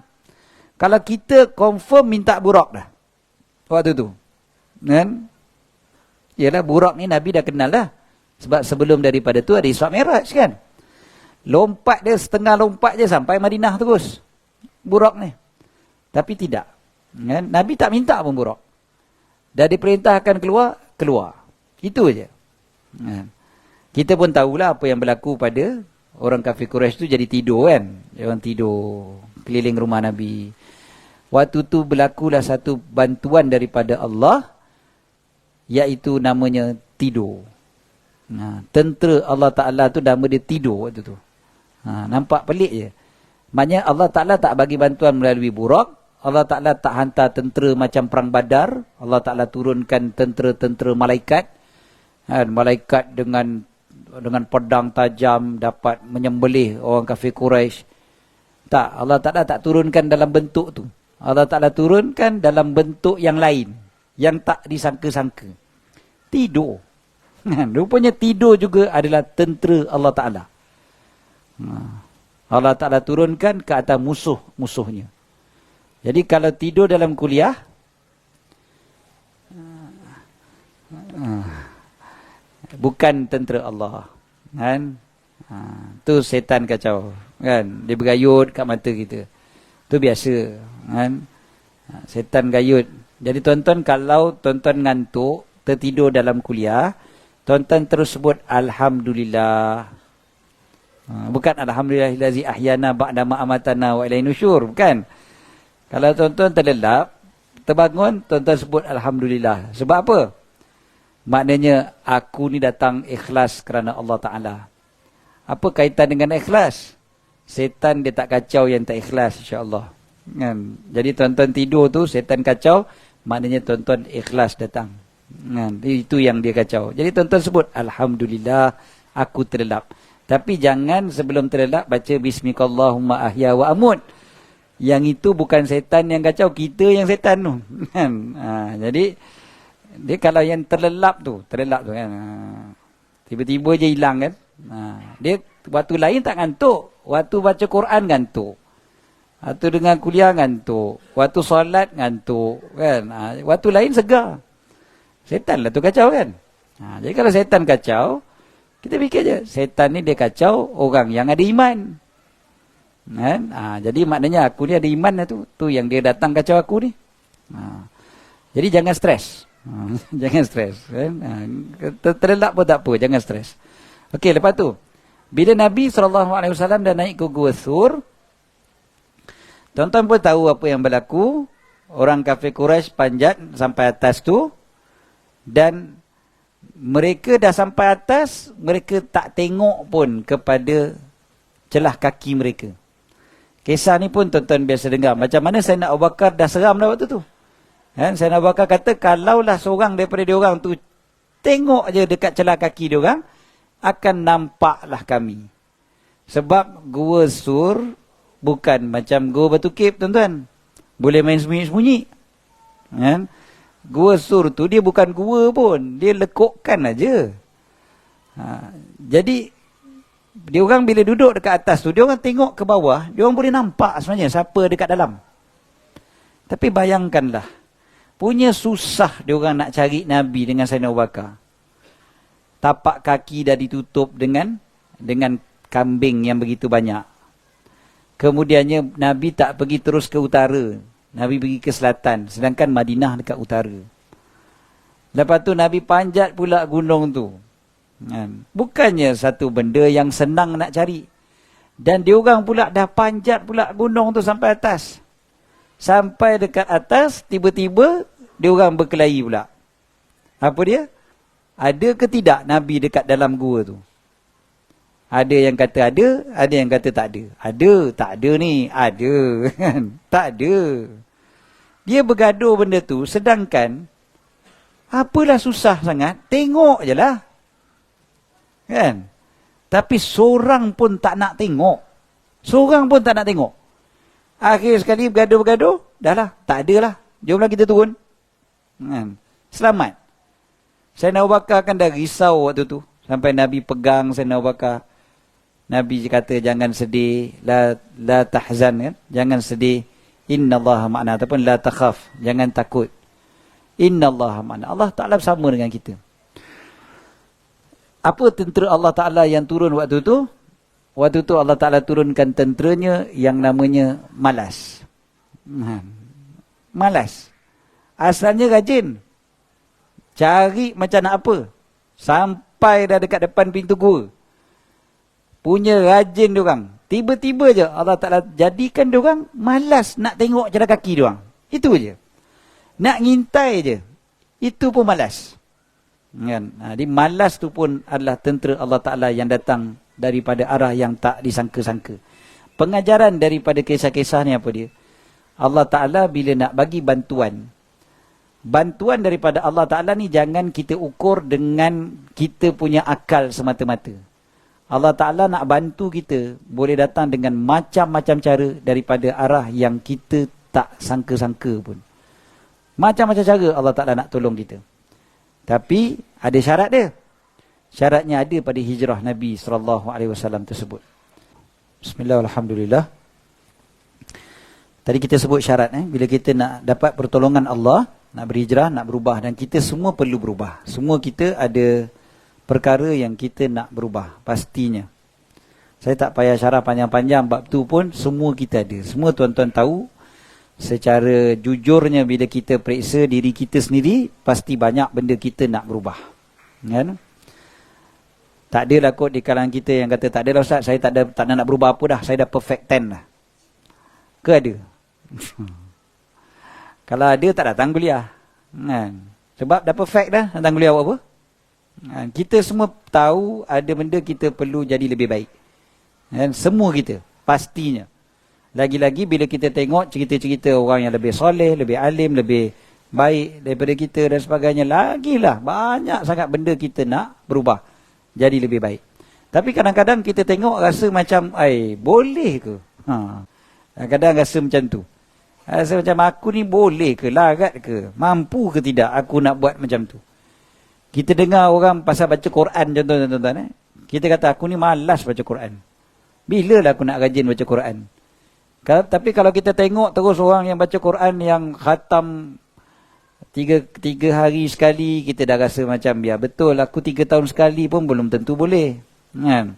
Kalau kita confirm minta burak dah waktu tu, kan? Yalah, burak ni Nabi dah kenal dah. Sebab sebelum daripada tu ada Isra Mi'raj kan. Lompat dia, setengah lompat je sampai Madinah terus burak ni. Tapi tidak, kan? Nabi tak minta pun burak. Dah diperintahkan keluar. Itu aja. Kan? Kita pun tahulah apa yang berlaku pada orang kafir Quraisy tu, jadi tidur kan. Dia orang tidur keliling rumah Nabi. Waktu tu berlakulah satu bantuan daripada Allah, iaitu namanya tidur. Tentera Allah Ta'ala tu nama dia tidur waktu tu. Nampak pelik je. Maknanya Allah Ta'ala tak bagi bantuan melalui burak. Allah Ta'ala tak hantar tentera macam perang Badar. Allah Ta'ala turunkan tentera-tentera malaikat. Malaikat dengan pedang tajam dapat menyembelih orang kafir Quraisy. Tak, Allah Ta'ala tak turunkan dalam bentuk tu. Allah Ta'ala turunkan dalam bentuk yang lain, yang tak disangka-sangka. Tidur. Rupanya tidur juga adalah tentera Allah Ta'ala. Allah Ta'ala turunkan ke atas musuh-musuhnya. Jadi kalau tidur dalam kuliah, bukan tentera Allah, kan? Tu setan kacau, kan? Dia bergayut kat mata kita. Tu biasa, kan? Setan gayut. Jadi tuan-tuan, kalau tuan-tuan ngantuk, tertidur dalam kuliah, tuan-tuan terus sebut Alhamdulillah. Bukan Alhamdulillahillazi ahyana ba'da ma amatana wa ilaihi nusyur, bukan. Kalau tuan-tuan terlelap, terbangun, tuan-tuan sebut Alhamdulillah. Sebab apa? Maknanya, aku ni datang ikhlas kerana Allah Ta'ala. Apa kaitan dengan ikhlas? Setan dia tak kacau yang tak ikhlas, insyaAllah. Kan? Jadi tuan-tuan tidur tu, setan kacau, maknanya tuan-tuan ikhlas datang. Kan? Itu yang dia kacau. Jadi tuan-tuan sebut, Alhamdulillah, aku terlelap. Tapi jangan sebelum terlelap, baca Bismikallahumma ahya wa amut. Yang itu bukan setan yang kacau, kita yang setan tu. Kan? Jadi, dia kalau yang terlelap tu kan, tiba-tiba je hilang kan. Dia waktu lain tak ngantuk, waktu baca Quran ngantuk, waktu dengar kuliah ngantuk, waktu solat ngantuk, kan. Waktu lain segar. Setan lah tu kacau kan. Jadi kalau setan kacau, kita fikir je, setan ni dia kacau orang yang ada iman, kan. Jadi maknanya aku ni ada iman lah tu yang dia datang kacau aku ni. Jadi jangan stres. Jangan stres, kan? Terlelap pun tak apa, jangan stres. Okey, lepas tu bila Nabi SAW dah naik ke Gua Thur, tuan-tuan pun tahu apa yang berlaku. Orang kafir Quraisy panjat sampai atas tu, dan mereka dah sampai atas, mereka tak tengok pun kepada celah kaki mereka. Kisah ni pun tuan-tuan biasa dengar. Macam mana Sayyidina Abu Bakar dah seram dah waktu tu. Kan? Sayyidina Abu Bakar kata, kalaulah seorang daripada diorang tu tengok je dekat celah kaki diorang, akan nampaklah kami. Sebab Gua Thur bukan macam Gua Batu Kip, tuan-tuan. Boleh main sembunyi-sembunyi. Kan? Gua Thur tu dia bukan gua pun, dia lekukkan aja. Jadi diorang bila duduk dekat atas tu, diorang tengok ke bawah, diorang boleh nampak sebenarnya siapa dekat dalam. Tapi bayangkanlah, punya susah diorang nak cari Nabi dengan Sayyidina Abu Bakar. Tapak kaki dah ditutup dengan kambing yang begitu banyak. Kemudiannya Nabi tak pergi terus ke utara, Nabi pergi ke selatan, sedangkan Madinah dekat utara. Lepas tu Nabi panjat pula gunung tu. Bukannya satu benda yang senang nak cari. Dan diorang pula dah panjat pula gunung tu sampai atas. Sampai dekat atas, tiba-tiba diorang berkelahi pula. Apa dia? Ada ke tidak Nabi dekat dalam gua tu? Ada yang kata ada yang kata tak ada. Ada, tak ada ni, ada. Tak ada. Dia bergaduh benda tu, sedangkan apalah susah sangat, tengok je lah. Kan? Tapi seorang pun tak nak tengok. Seorang pun tak nak tengok. Akhir sekali bergaduh-bergaduh, dah lah, tak ada lah. Jomlah kita turun. Kan? Selamat. Sayyidina Abu Bakar kan dah risau waktu tu. Sampai Nabi pegang Sayyidina Abu Bakar. Nabi kata, jangan sedih. La tahzan, kan? Jangan sedih. Innallaha ma'ana. Ataupun la takhaf. Jangan takut. Innallaha ma'ana. Allah Ta'ala bersama dengan kita. Apa tentera Allah Ta'ala yang turun waktu tu? Waktu tu Allah Ta'ala turunkan tenteranya yang namanya malas. Malas. Asalnya rajin. Cari macam nak apa. Sampai dah dekat depan pintu gua. Punya rajin diorang. Tiba-tiba je Allah Ta'ala jadikan diorang malas nak tengok jalan kaki diorang. Itu je. Nak ngintai je. Itu pun malas. Kan? Jadi malas tu pun adalah tentera Allah Ta'ala yang datang daripada arah yang tak disangka-sangka. Pengajaran daripada kisah-kisah ni apa dia? Allah Ta'ala bila nak bagi bantuan, bantuan daripada Allah Ta'ala ni jangan kita ukur dengan kita punya akal semata-mata. Allah Ta'ala nak bantu kita boleh datang dengan macam-macam cara daripada arah yang kita tak sangka-sangka pun. Macam-macam cara Allah Ta'ala nak tolong kita. Tapi ada syarat dia. Syaratnya ada pada hijrah Nabi SAW tersebut. Bismillah, alhamdulillah. Tadi kita sebut syarat bila kita nak dapat pertolongan Allah, nak berhijrah, nak berubah, dan kita semua perlu berubah. Semua kita ada perkara yang kita nak berubah, pastinya. Saya tak payah syarah panjang-panjang bab tu pun, semua kita ada. Semua tuan-tuan tahu, secara jujurnya bila kita periksa diri kita sendiri, pasti banyak benda kita nak berubah. Kan? Tak adalah kot di kalangan kita yang kata, tak adalah Ustaz, saya tak nak berubah apa dah, saya dah perfect 10 dah. Ke ada? Kalau ada, tak datang kuliah. Kan? Sebab dah perfect dah, datang kuliah buat apa? Kan? Kita semua tahu ada benda kita perlu jadi lebih baik. Kan? Semua kita, pastinya. Lagi-lagi bila kita tengok cerita-cerita orang yang lebih soleh, lebih alim, lebih baik daripada kita dan sebagainya, lagilah banyak sangat benda kita nak berubah jadi lebih baik. Tapi kadang-kadang kita tengok rasa macam, boleh ke? Kadang-kadang rasa macam tu. Rasa macam aku ni boleh ke, larat ke, mampu ke tidak aku nak buat macam tu. Kita dengar orang pasal baca Quran contohnya tuan-tuan. Kita kata aku ni malas baca Quran. Bila lah aku nak rajin baca Quran? Tapi kalau kita tengok terus orang yang baca Quran yang khatam tiga hari sekali, kita dah rasa macam, ya betul, aku 3 tahun sekali pun belum tentu boleh. Kan?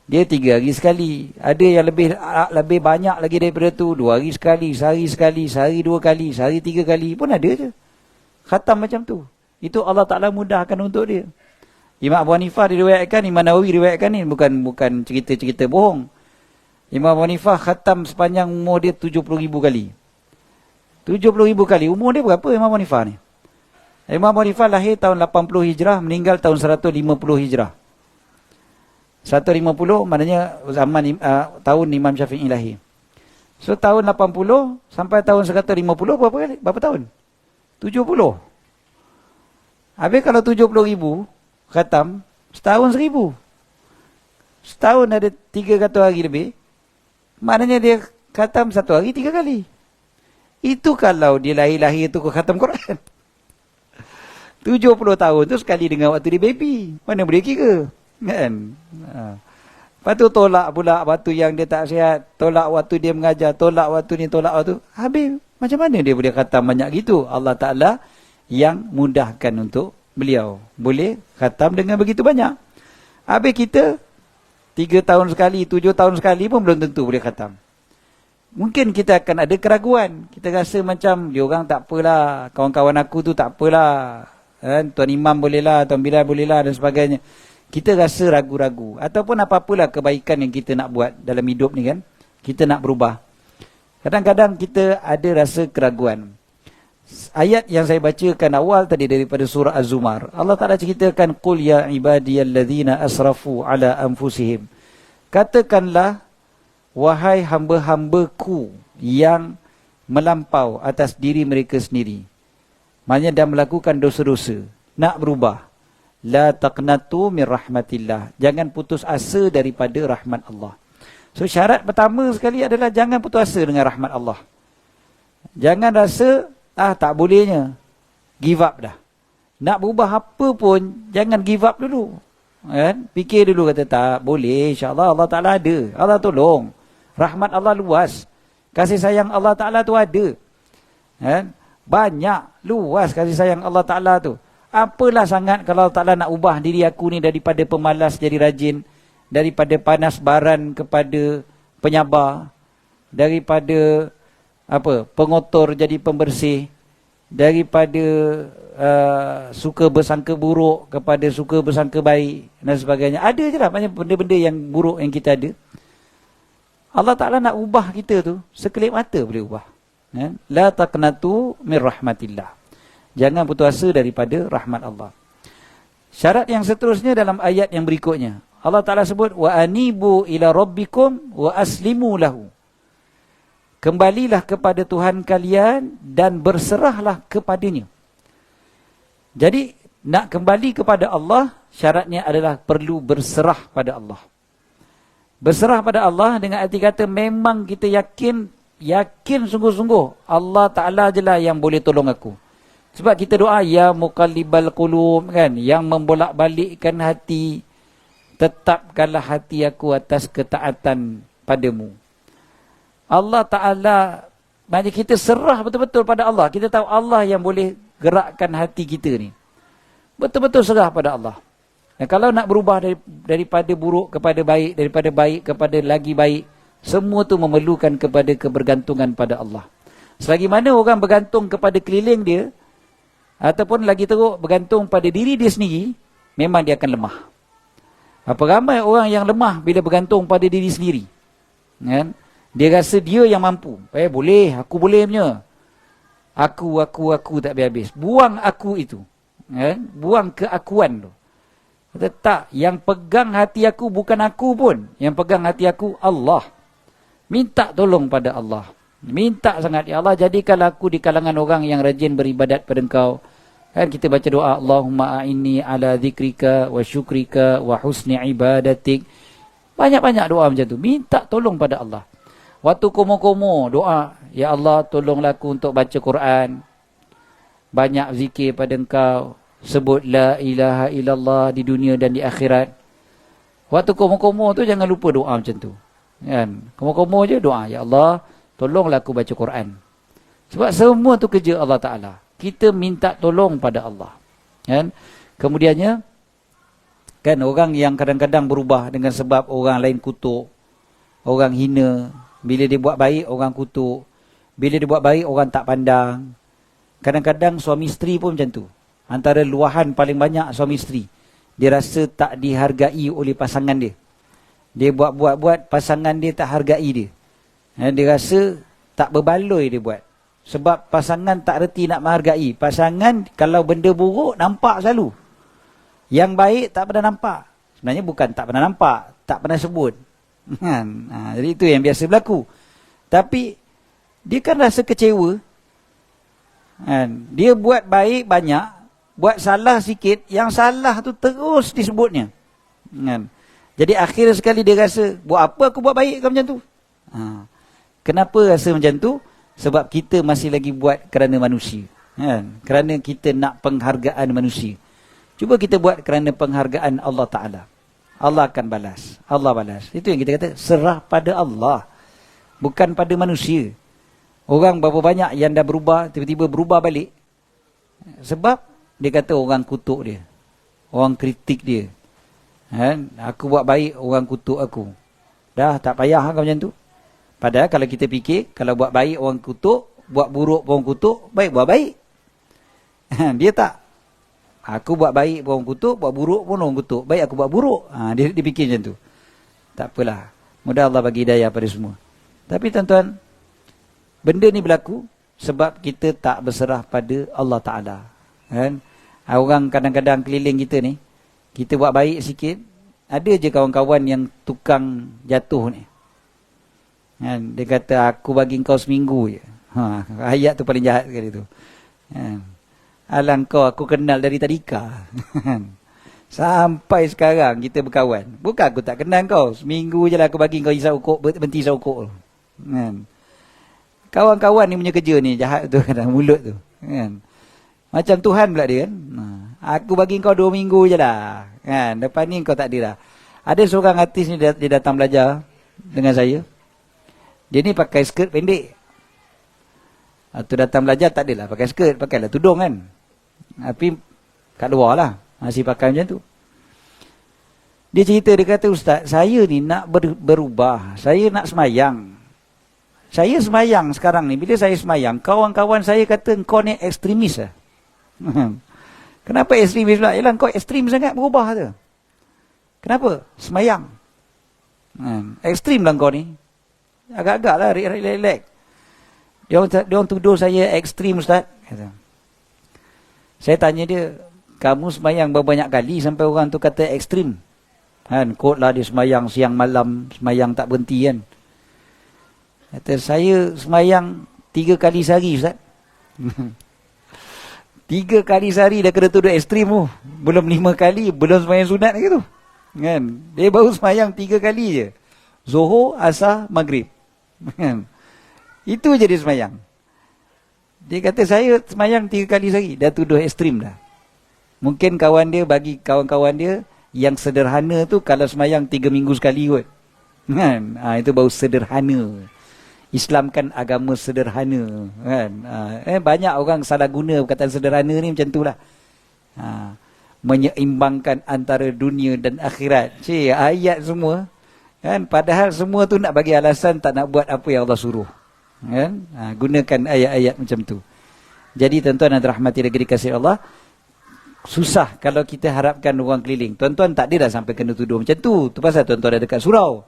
Dia 3 hari sekali. Ada yang lebih banyak lagi daripada tu, 2 hari sekali, sehari sekali, sehari 2 kali, sehari 3 kali pun ada je. Khatam macam tu. Itu Allah Ta'ala mudahkan untuk dia. Imam Abu Hanifah diriwayatkan, Imam Nawawi diriwayatkan ni, bukan cerita-cerita bohong. Imam Abu Hanifah khatam sepanjang umur dia 70,000 kali. 70,000 kali. Umur dia berapa Imam Abu Hanifah ni? Imam Abu Hanifah lahir tahun 80 Hijrah, meninggal tahun 150 Hijrah. 150 maknanya zaman tahun Imam Syafi'i lahir. So tahun 80 sampai tahun 150 berapa tahun? 70. Habis kalau 70,000 khatam, setahun 1,000. Setahun ada 300 hari lebih. Maknanya dia khatam 1 hari 3 kali. Itu kalau dia lahir-lahir tu khatam Quran. 70 tahun tu sekali dengan waktu dia baby. Mana boleh kira? Kan? Lepas tu tolak pula waktu yang dia tak sihat. Tolak waktu dia mengajar. Tolak waktu ni, tolak waktu. Habis, macam mana dia boleh khatam banyak gitu? Allah Ta'ala yang mudahkan untuk beliau. Boleh khatam dengan begitu banyak. Habis kita 3 tahun sekali, 7 tahun sekali pun belum tentu boleh khatam. Mungkin kita akan ada keraguan. Kita rasa macam, dia orang tak apalah, kawan-kawan aku tu tak apalah, kan? Tuan Imam bolehlah, Tuan Bilal bolehlah dan sebagainya. Kita rasa ragu-ragu. Ataupun apa-apalah kebaikan yang kita nak buat dalam hidup ni kan. Kita nak berubah. Kadang-kadang kita ada rasa keraguan. Ayat yang saya bacakan awal tadi daripada surah Az-Zumar. Allah Ta'ala ceritakan, Qul ya ibadiyalladzina asrafu ala anfusihim. Katakanlah, wahai hamba-hambaku yang melampau atas diri mereka sendiri. Maksudnya dah melakukan dosa-dosa. Nak berubah. La taqnatu min rahmatillah. Jangan putus asa daripada rahmat Allah. So syarat pertama sekali adalah jangan putus asa dengan rahmat Allah. Jangan rasa, tak bolehnya. Give up dah. Nak berubah apa pun, jangan give up dulu. Kan? Fikir dulu, kata tak boleh, insyaAllah Allah Ta'ala ada. Allah tolong. Rahmat Allah luas. Kasih sayang Allah Ta'ala tu ada. Kan? Banyak, luas kasih sayang Allah Ta'ala tu. Apalah sangat kalau Allah Ta'ala nak ubah diri aku ni daripada pemalas jadi rajin, daripada panas baran kepada penyabar, daripada pengotor jadi pembersih, daripada suka bersangka buruk kepada suka bersangka baik dan sebagainya. Ada je lah banyak benda-benda yang buruk yang kita ada. Allah Ta'ala nak ubah kita tu, sekelip mata boleh ubah. La taqnatu min rahmatillah. Jangan putus asa daripada rahmat Allah. Syarat yang seterusnya dalam ayat yang berikutnya. Allah Ta'ala sebut, wa anibu ila rabbikum wa aslimu lahu. kembalilah kepada Tuhan kalian dan berserahlah kepadanya. Jadi nak kembali kepada Allah, syaratnya adalah perlu berserah pada Allah. Berserah pada Allah dengan arti kata memang kita yakin sungguh-sungguh Allah Ta'ala je lah yang boleh tolong aku. Sebab kita doa, ya muqallibal qulub, kan, yang membolak-balikkan hati, tetapkanlah hati aku atas ketaatan padamu. Allah Ta'ala, maknanya kita serah betul-betul pada Allah. Kita tahu Allah yang boleh gerakkan hati kita ni. Betul-betul serah pada Allah. Dan kalau nak berubah daripada buruk kepada baik, daripada baik kepada lagi baik, semua tu memerlukan kepada kebergantungan pada Allah. Selagi mana orang bergantung kepada keliling dia, ataupun lagi teruk bergantung pada diri dia sendiri, memang dia akan lemah. Apa ramai orang yang lemah bila bergantung pada diri sendiri, kan? Dia rasa dia yang mampu. Boleh, aku boleh punya. Aku tak habis-habis. Buang aku itu, kan? Buang keakuan tu. Kata tak, yang pegang hati aku bukan aku pun. Yang pegang hati aku Allah. Minta tolong pada Allah. Minta sangat, ya Allah, jadikanlah aku di kalangan orang yang rajin beribadat pada Engkau. Kan kita baca doa, Allahumma a'inni ala zikrika wa syukrika wa husni ibadatik. Banyak-banyak doa macam tu. Minta tolong pada Allah. Waktu komo-komo doa, ya Allah, tolonglah aku untuk baca Quran. Banyak zikir pada Engkau. Sebut la ilaha illallah di dunia dan di akhirat. Waktu komo-komo tu jangan lupa doa macam tu. Kan? Komo-komo je doa, ya Allah, tolonglah aku baca Quran. Sebab semua tu kerja Allah Ta'ala. Kita minta tolong pada Allah. Kan? Kemudiannya, kan orang yang kadang-kadang berubah dengan sebab orang lain kutuk, orang hina. Bila dia buat baik, orang kutuk. Bila dia buat baik, orang tak pandang. Kadang-kadang suami isteri pun macam tu. Antara luahan paling banyak suami isteri, dia rasa tak dihargai oleh pasangan dia. Dia buat-buat, pasangan dia tak hargai dia. Dia rasa tak berbaloi dia buat. Sebab pasangan tak reti nak menghargai. Pasangan kalau benda buruk nampak selalu. Yang baik tak pernah nampak. Sebenarnya bukan tak pernah nampak, tak pernah sebut. Jadi itu yang biasa berlaku. Tapi dia kan rasa kecewa. Dia buat baik banyak, buat salah sikit, yang salah tu terus disebutnya. Jadi akhir sekali dia rasa, buat apa aku buat baik kau macam tu? Kenapa rasa macam tu? Sebab kita masih lagi buat kerana manusia. Kerana kita nak penghargaan manusia. Cuba kita buat kerana penghargaan Allah Ta'ala. Allah akan balas. Allah balas. Itu yang kita kata, serah pada Allah. Bukan pada manusia. Orang berapa banyak yang dah berubah, tiba-tiba berubah balik. Sebab dia kata orang kutuk dia. Orang kritik dia. Aku buat baik, orang kutuk aku. Dah tak payah kau macam tu. Padahal kalau kita fikir, kalau buat baik orang kutuk, buat buruk pun orang kutuk, baik buat baik. Dia tak. Aku buat baik pun orang kutuk, buat buruk pun orang kutuk. Baik aku buat buruk. Dia fikir macam tu. Tak apalah. Mudah Allah bagi hidayah pada semua. Tapi tuan-tuan, benda ni berlaku sebab kita tak berserah pada Allah Ta'ala. Kan? Orang kadang-kadang keliling kita ni, kita buat baik sikit, ada je kawan-kawan yang tukang jatuh ni. Kan? Dia kata, aku bagi kau seminggu je. Ayat tu paling jahat sekali tu. Alah kau, aku kenal dari tadika. Sampai sekarang kita berkawan. Bukan aku tak kenal kau. Seminggu je lah aku bagi kau isap ukuk, berhenti isap ukuk. Kawan-kawan ni punya kerja ni, jahat tu kan, mulut tu. Macam Tuhan pula dia kan. Aku bagi kau 2 minggu je lah. Depan ni kau tak ada lah. Ada seorang artis ni, dia datang belajar dengan saya. Dia ni pakai skirt pendek. Tu datang belajar tak adalah pakai skirt, pakailah tudung kan. Tapi kat luar lah, masih pakai macam tu. Dia cerita, dia kata, Ustaz, saya ni nak berubah. Saya nak semayang. Saya semayang sekarang ni. Bila saya semayang, kawan-kawan saya kata, kau ni ekstremis lah. Kenapa ekstremis pula? Yalah, kau ekstrim sangat berubah tu. Kenapa? Semayang. Ekstrim lah kau ni. Agak-agak lah, relax. Dia orang tuduh saya ekstrim, Ustaz. Kata. Saya tanya dia, kamu semayang berapa banyak kali sampai orang tu kata ekstrim? Kot lah dia semayang siang malam, semayang tak berhenti kan. Kata saya semayang 3 kali sehari Ustaz. 3 kali sehari dah kena tuduh ekstrim tu. Belum 5 kali, belum semayang sunat lagi tu. Kan? Dia baru semayang 3 kali je. Zuhur, Asar, Maghrib. Kan? Itu je dia semayang. Dia kata saya semayang 3 kali sehari. Dah tuduh ekstrim dah. Mungkin kawan dia, bagi kawan-kawan dia yang sederhana tu kalau semayang 3 minggu sekali kot. Kan? Itu baru sederhana. Islam kan agama sederhana. Kan? Banyak orang salah guna perkataan sederhana ni macam tu lah. Menyeimbangkan antara dunia dan akhirat. Ayat semua. Kan? Padahal semua tu nak bagi alasan tak nak buat apa yang Allah suruh. Kan? Gunakan ayat-ayat macam tu. Jadi tuan-tuan dan rahmati lagi dikasihi Allah, susah kalau kita harapkan orang keliling. Tuan-tuan tak ada dah sampai kena tuduh macam tu. Tu pasal tuan-tuan dah dekat surau.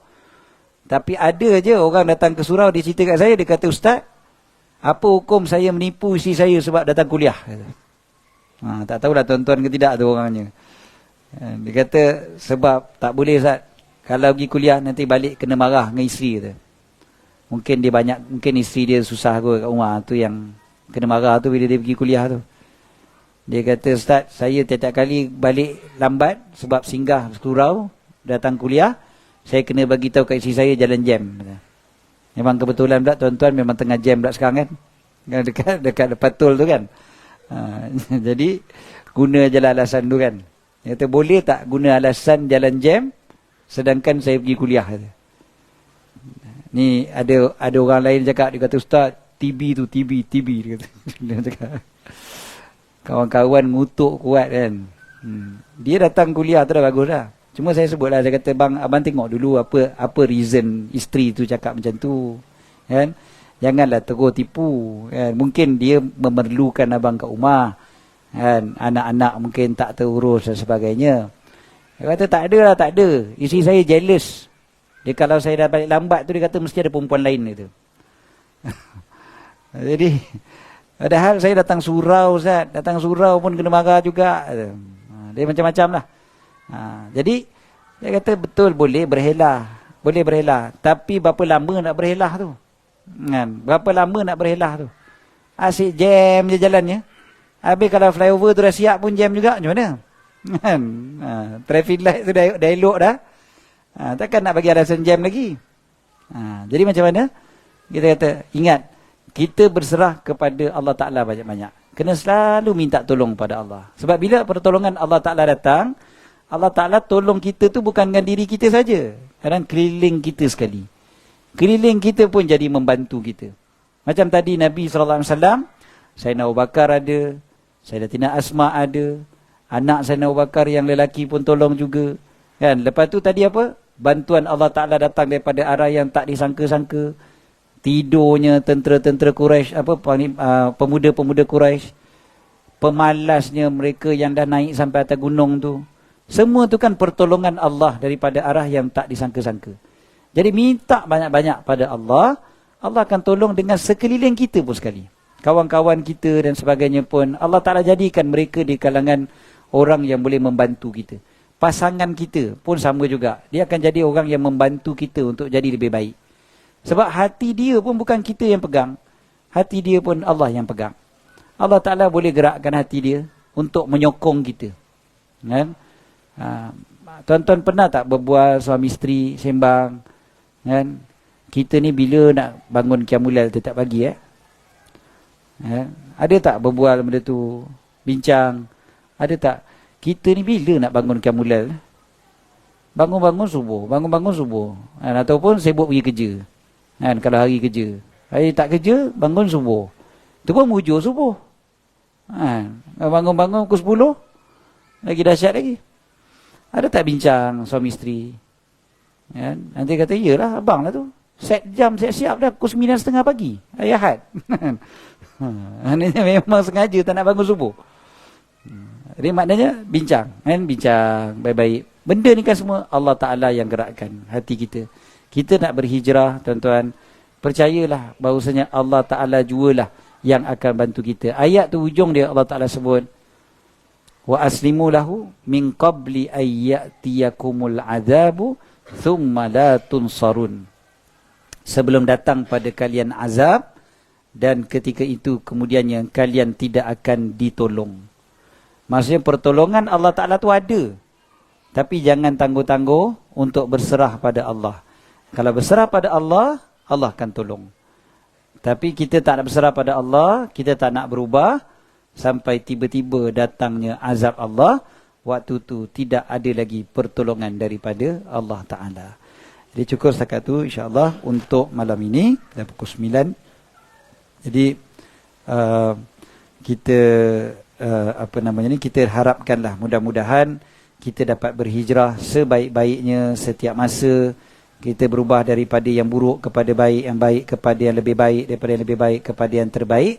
Tapi ada je orang datang ke surau, dia cerita kat saya, dia kata, Ustaz, apa hukum saya menipu isteri saya sebab datang kuliah? Tak tahulah tuan-tuan ke tidak tu orangnya. Dia kata, sebab tak boleh Ustaz, kalau pergi kuliah nanti balik kena marah dengan isteri kata. Mungkin isteri dia susah kot kat rumah, tu yang kena marah tu bila dia pergi kuliah tu. Dia kata, Ustaz, saya tiap-tiap kali balik lambat sebab singgah surau, datang kuliah, saya kena bagi tahu kat isteri saya jalan jam. Memang kebetulan pula tuan-tuan memang tengah jam pula sekarang kan. Dekat depan tol tu kan. Jadi guna je alasan tu kan. Dia kata boleh tak guna alasan jalan jam sedangkan saya pergi kuliah kata. Ni ada orang lain cakap, dia kata Ustaz TB tu TB dia kata. Dia cakap kawan-kawan ngutuk kuat kan. Dia datang kuliah tu dah bagus dah. Cuma saya sebutlah, saya kata bang, abang tengok dulu apa reason isteri tu cakap macam tu. Kan? Janganlah terus tipu. Kan? Mungkin dia memerlukan abang kat rumah. Kan? Anak-anak mungkin tak terurus dan sebagainya. Dia kata tak ada lah, tak ada. Isteri saya jealous. Dia kalau saya dah balik lambat tu, dia kata mesti ada perempuan lain gitu. Jadi, padahal saya datang surau Ustaz. Datang surau pun kena marah juga. Dia macam-macam lah. Jadi dia kata betul boleh berhelah. Boleh berhelah. Tapi berapa lama nak berhelah tu? Kan? Berapa lama nak berhelah tu? Asyik jam je jalannya. Habis kalau flyover tu dah siap pun jam juga. Macam mana? Kan? Traffic light tu dah elok dah. Takkan nak bagi alasan jam lagi. Jadi macam mana? Kita kata, ingat, kita berserah kepada Allah Ta'ala banyak-banyak. Kena selalu minta tolong pada Allah. Sebab bila pertolongan Allah Ta'ala datang, Allah Ta'ala tolong kita tu bukan dengan diri kita saja. Kadang keliling kita sekali. Keliling kita pun jadi membantu kita. Macam tadi Nabi SAW, Sayyidina Abu Bakar ada, Sayyidatina Asma ada, anak Sayyidina Abu Bakar yang lelaki pun tolong juga. Kan? Lepas tu tadi apa? Bantuan Allah Ta'ala datang daripada arah yang tak disangka-sangka. Tidurnya tentera-tentera Quraisy, pemuda-pemuda Quraisy, pemalasnya mereka yang dah naik sampai atas gunung tu. Semua tu kan pertolongan Allah daripada arah yang tak disangka-sangka. Jadi minta banyak-banyak pada Allah, Allah akan tolong dengan sekeliling kita pun sekali. Kawan-kawan kita dan sebagainya pun, Allah Ta'ala jadikan mereka di kalangan orang yang boleh membantu kita. Pasangan kita pun sama juga. Dia akan jadi orang yang membantu kita untuk jadi lebih baik. Sebab hati dia pun bukan kita yang pegang. Hati dia pun Allah yang pegang. Allah Ta'ala boleh gerakkan hati dia untuk menyokong kita. Kan? Tuan-tuan pernah tak berbual suami isteri sembang? Kan? Kita ni bila nak bangun qiyamul lail setiap pagi ada tak berbual benda tu? Bincang? Ada tak? Kita ni bila nak bangun qiyamul lail? Bangun-bangun subuh. Bangun-bangun subuh. Ataupun sibuk pergi kerja. Kan? Kalau hari kerja. Hari tak kerja, bangun subuh. Itu pun mujur subuh. Bangun-bangun pukul 10. Lagi dahsyat lagi. Ada tak bincang suami isteri? Kan? Nanti kata, iyalah abang lah tu. Set jam siap-siap dah pukul 9.30 pagi. Hari Ahad. Memang sengaja tak nak bangun subuh. Jadi maknanya bincang. Kan? Bincang baik-baik. Benda ni kan semua Allah Ta'ala yang gerakkan hati kita. Kita nak berhijrah, tuan-tuan. Percayalah bahawasanya Allah Ta'ala jualah yang akan bantu kita. Ayat tu ujung dia Allah Ta'ala sebut, wa aslimu lahu min qabli ayyatiyakumul azabu thumma la tunsarun. sebelum datang pada kalian azab, dan ketika itu kemudiannya kalian tidak akan ditolong. Maksudnya pertolongan Allah Ta'ala tu ada, tapi jangan tangguh-tangguh untuk berserah pada Allah. Kalau berserah pada Allah, Allah akan tolong. Tapi kita tak nak berserah pada Allah, kita tak nak berubah, sampai tiba-tiba datangnya azab Allah, waktu tu tidak ada lagi pertolongan daripada Allah Ta'ala. Jadi cukup setakat tu insya-Allah untuk malam ini, dah pukul 9. Jadi kita kita harapkanlah mudah-mudahan kita dapat berhijrah sebaik-baiknya setiap masa. Kita berubah daripada yang buruk kepada baik, yang baik kepada yang lebih baik, daripada yang lebih baik kepada yang terbaik.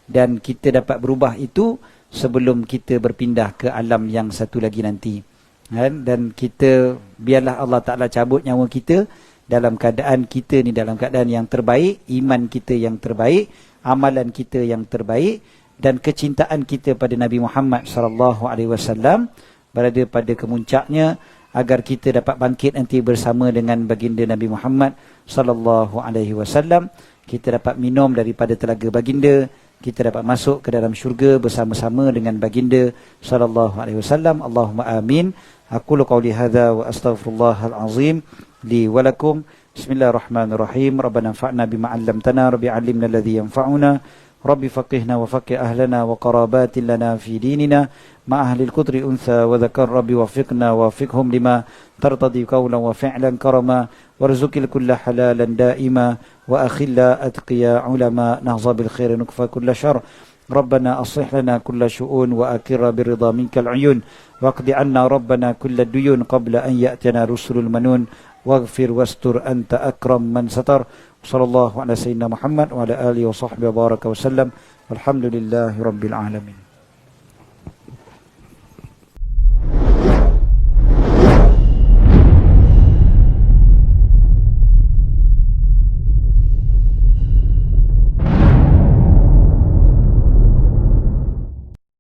Dan kita dapat berubah itu sebelum kita berpindah ke alam yang satu lagi nanti. Dan kita, biarlah Allah Ta'ala cabut nyawa kita dalam keadaan kita ni dalam keadaan yang terbaik, iman kita yang terbaik, amalan kita yang terbaik, dan kecintaan kita pada Nabi Muhammad sallallahu alaihi wasallam berada pada kemuncaknya, agar kita dapat bangkit nanti bersama dengan baginda Nabi Muhammad sallallahu alaihi wasallam. Kita dapat minum daripada telaga baginda, kita dapat masuk ke dalam syurga bersama-sama dengan baginda sallallahu alaihi wasallam. Allahumma amin. Aqulu qawli hadza wa astaghfirullahal azim li wa lakum. Bismillahirrahmanirrahim. Rabbana anfa'na bima 'allamtana, rabbi 'allimna alladhi yanfa'una, rabbi faqihna wa faqih ahlana wa qarabatin lana fi dinina ma ahli al-qudri untha wa dhakar, rabbi wafiqna wa wafiqhum lima tartadi qawlan wa fi'lan karama, warzuqil kulla halalan daima wa akhilla atqiya ulama nahza bil khair nukfa kulla syarr. ربنا أصلح لنا كل شؤون وأكر برضا منك العيون واقض عنا ربنا كل الديون قبل أن يأتنا رسل المنون واغفر واستر أنت أكرم من ستر. صلى الله على سيدنا محمد وعلى آله وصحبه وبارك وسلم والحمد لله رب العالمين.